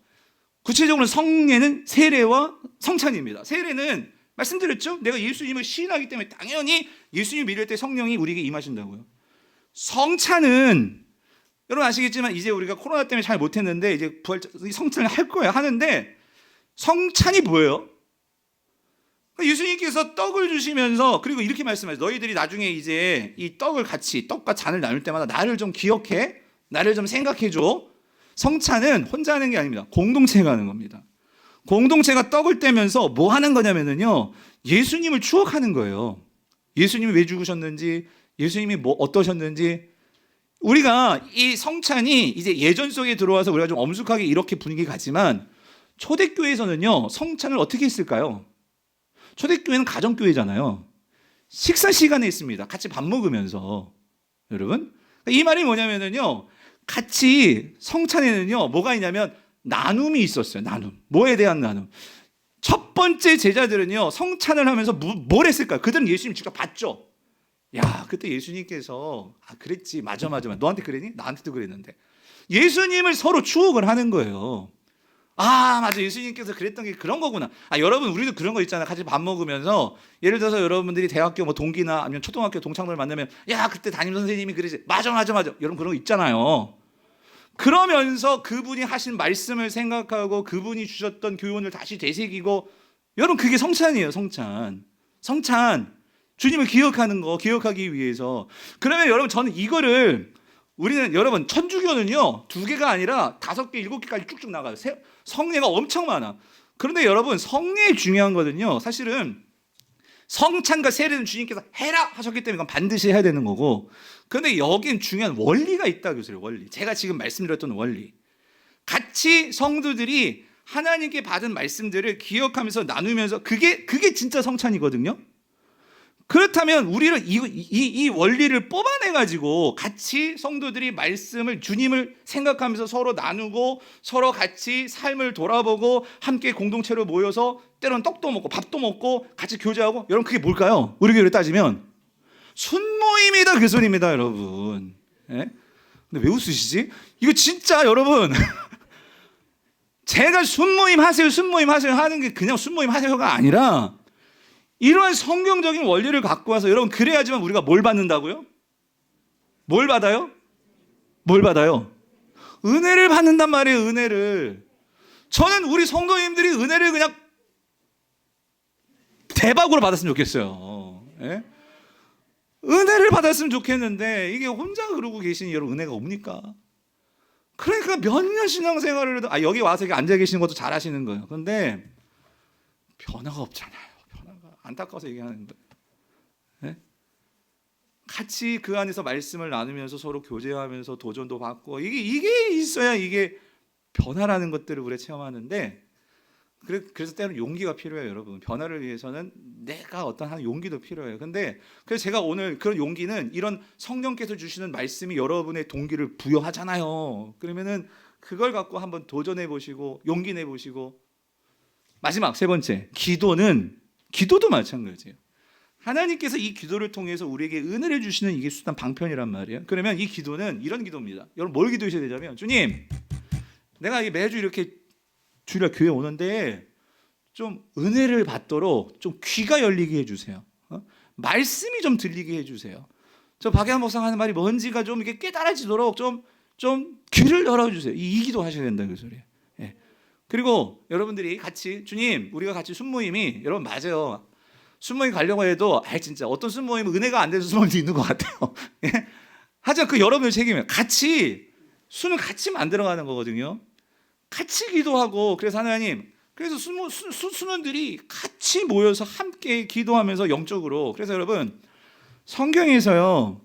구체적으로 성례는 세례와 성찬입니다. 세례는 말씀드렸죠? 내가 예수님을 시인하기 때문에 당연히 예수님 믿을 때 성령이 우리에게 임하신다고요. 성찬은 여러분 아시겠지만 이제 우리가 코로나 때문에 잘 못했는데 이제 성찬을 할 거야 하는데 성찬이 뭐예요? 예수님께서 떡을 주시면서 그리고 이렇게 말씀하세요. 너희들이 나중에 이제 이 떡을 같이 떡과 잔을 나눌 때마다 나를 좀 기억해, 나를 좀 생각해줘. 성찬은 혼자 하는 게 아닙니다. 공동체가 하는 겁니다. 공동체가 떡을 떼면서 뭐 하는 거냐면요, 예수님을 추억하는 거예요. 예수님이 왜 죽으셨는지, 예수님이 뭐 어떠셨는지. 우리가 이 성찬이 이제 예전 속에 들어와서 우리가 좀 엄숙하게 이렇게 분위기 같지만 초대교회에서는요 성찬을 어떻게 했을까요? 초대교회는 가정교회잖아요. 식사 시간에 있습니다. 같이 밥 먹으면서. 여러분 이 말이 뭐냐면요, 같이 성찬에는요 뭐가 있냐면 나눔이 있었어요. 나눔. 뭐에 대한 나눔? 첫 번째 제자들은요 성찬을 하면서 뭘 했을까요? 그들은 예수님 직접 봤죠. 야, 그때 예수님께서 그랬지. 맞아. 너한테 그랬니? 나한테도 그랬는데. 예수님을 서로 추억을 하는 거예요. 맞아. 예수님께서 그랬던 게 그런 거구나. 여러분 우리도 그런 거 있잖아요. 같이 밥 먹으면서 예를 들어서 여러분들이 대학교 뭐 동기나 아니면 초등학교 동창들 만나면 야, 그때 담임 선생님이 그러지. 맞아. 여러분 그런 거 있잖아요. 그러면서 그분이 하신 말씀을 생각하고 그분이 주셨던 교훈을 다시 되새기고, 여러분 그게 성찬이에요. 성찬. 주님을 기억하는 거, 기억하기 위해서. 그러면 여러분 저는 이거를 우리는 여러분 천주교는요 2개가 아니라 5개, 7개까지 쭉쭉 나가요. 성례가 엄청 많아. 그런데 여러분 성례 중요한 거는요 사실은 성찬과 세례는 주님께서 해라 하셨기 때문에 이건 반드시 해야 되는 거고, 그런데 여긴 중요한 원리가 있다고 해요. 원리. 제가 지금 말씀드렸던 원리. 같이 성도들이 하나님께 받은 말씀들을 기억하면서 나누면서 그게 진짜 성찬이거든요. 그렇다면 우리는 이 원리를 뽑아내가지고 같이 성도들이 말씀을, 주님을 생각하면서 서로 나누고 서로 같이 삶을 돌아보고 함께 공동체로 모여서 때로는 떡도 먹고 밥도 먹고 같이 교제하고, 여러분 그게 뭘까요? 우리 교회로 따지면 순모임이다, 그 소리입니다 여러분. 예? 근데 왜 웃으시지? 이거 진짜 여러분 제가 순모임 하세요 하는 게 그냥 순모임 하세요가 아니라 이러한 성경적인 원리를 갖고 와서, 여러분 그래야지만 우리가 뭘 받는다고요? 뭘 받아요? 은혜를 받는단 말이에요. 은혜를. 저는 우리 성도님들이 은혜를 그냥 대박으로 받았으면 좋겠어요. 예? 은혜를 받았으면 좋겠는데 이게 혼자 그러고 계신 여러분 은혜가 옵니까? 그러니까 몇 년 신앙생활을 해도 여기 와서 이렇게 앉아 계시는 것도 잘하시는 거예요. 그런데 변화가 없잖아요. 안타까워서 얘기하는 거예요. 네? 같이 그 안에서 말씀을 나누면서 서로 교제하면서 도전도 받고 이게 있어야 이게 변화라는 것들을 우리가 체험하는데, 그래서 때로는 용기가 필요해요. 여러분 변화를 위해서는 내가 어떤 한 용기도 필요해요. 근데 그래서 제가 오늘 그런 용기는 이런 성령께서 주시는 말씀이 여러분의 동기를 부여하잖아요. 그러면은 그걸 갖고 한번 도전해 보시고 용기 내 보시고. 마지막 세 번째, 기도도 마찬가지예요. 하나님께서 이 기도를 통해서 우리에게 은혜를 주시는 이게 수단 방편이란 말이에요. 그러면 이 기도는 이런 기도입니다. 여러분 뭘 기도하셔야 되냐면, 주님 내가 매주 이렇게 주일날 교회 오는데 좀 은혜를 받도록 좀 귀가 열리게 해주세요. 말씀이 좀 들리게 해주세요. 저 박예한 목사가 하는 말이 뭔지가 좀 이렇게 깨달아지도록 좀 귀를 열어주세요. 이 기도 하셔야 된다 그 소리예요. 예. 그리고 여러분들이 같이, 주님 우리가 같이 순모임이, 여러분 맞아요. 순모임 가려고 해도 진짜 어떤 순모임은 은혜가 안 돼서 순모임도 있는 것 같아요. 예? 하지만 그 여러분의 책임이에요. 같이 수는 같이 만들어가는 거거든요. 같이 기도하고 그래서 하나님 그래서 수는들이 같이 모여서 함께 기도하면서 영적으로 그래서 여러분 성경에서요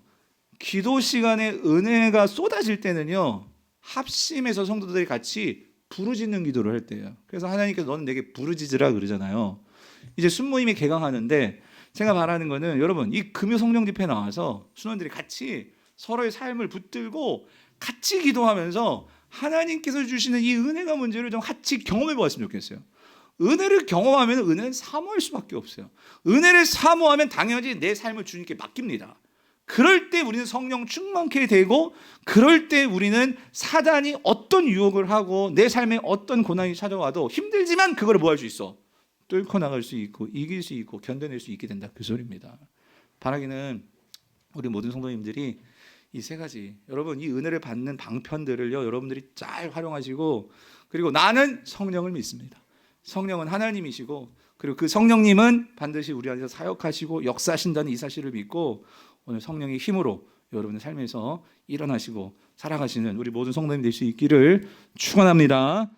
기도 시간에 은혜가 쏟아질 때는요 합심해서 성도들이 같이 부르짖는 기도를 할 때예요. 그래서 하나님께서 너는 내게 부르짖으라 그러잖아요. 이제 순모임이 개강하는데 제가 바라는 거는 여러분 이 금요 성령 집회 나와서 순원들이 같이 서로의 삶을 붙들고 같이 기도하면서 하나님께서 주시는 이 은혜가 문제를 좀 같이 경험해 보았으면 좋겠어요. 은혜를 경험하면 은혜는 사모할 수밖에 없어요. 은혜를 사모하면 당연히 내 삶을 주님께 맡깁니다. 그럴 때 우리는 성령 충만케 되고 그럴 때 우리는 사단이 어떤 유혹을 하고 내 삶에 어떤 고난이 찾아와도 힘들지만 그걸 뭐 할 수 있어? 뚫고 나갈 수 있고 이길 수 있고 견뎌낼 수 있게 된다 그 소리입니다. 바라기는 우리 모든 성도님들이 이 세 가지 여러분 이 은혜를 받는 방편들을요 여러분들이 잘 활용하시고 그리고 나는 성령을 믿습니다. 성령은 하나님이시고 그리고 그 성령님은 반드시 우리 안에서 사역하시고 역사하신다는 이 사실을 믿고 오늘 성령의 힘으로 여러분의 삶에서 일어나시고 살아가시는 우리 모든 성도님 될 수 있기를 축원합니다.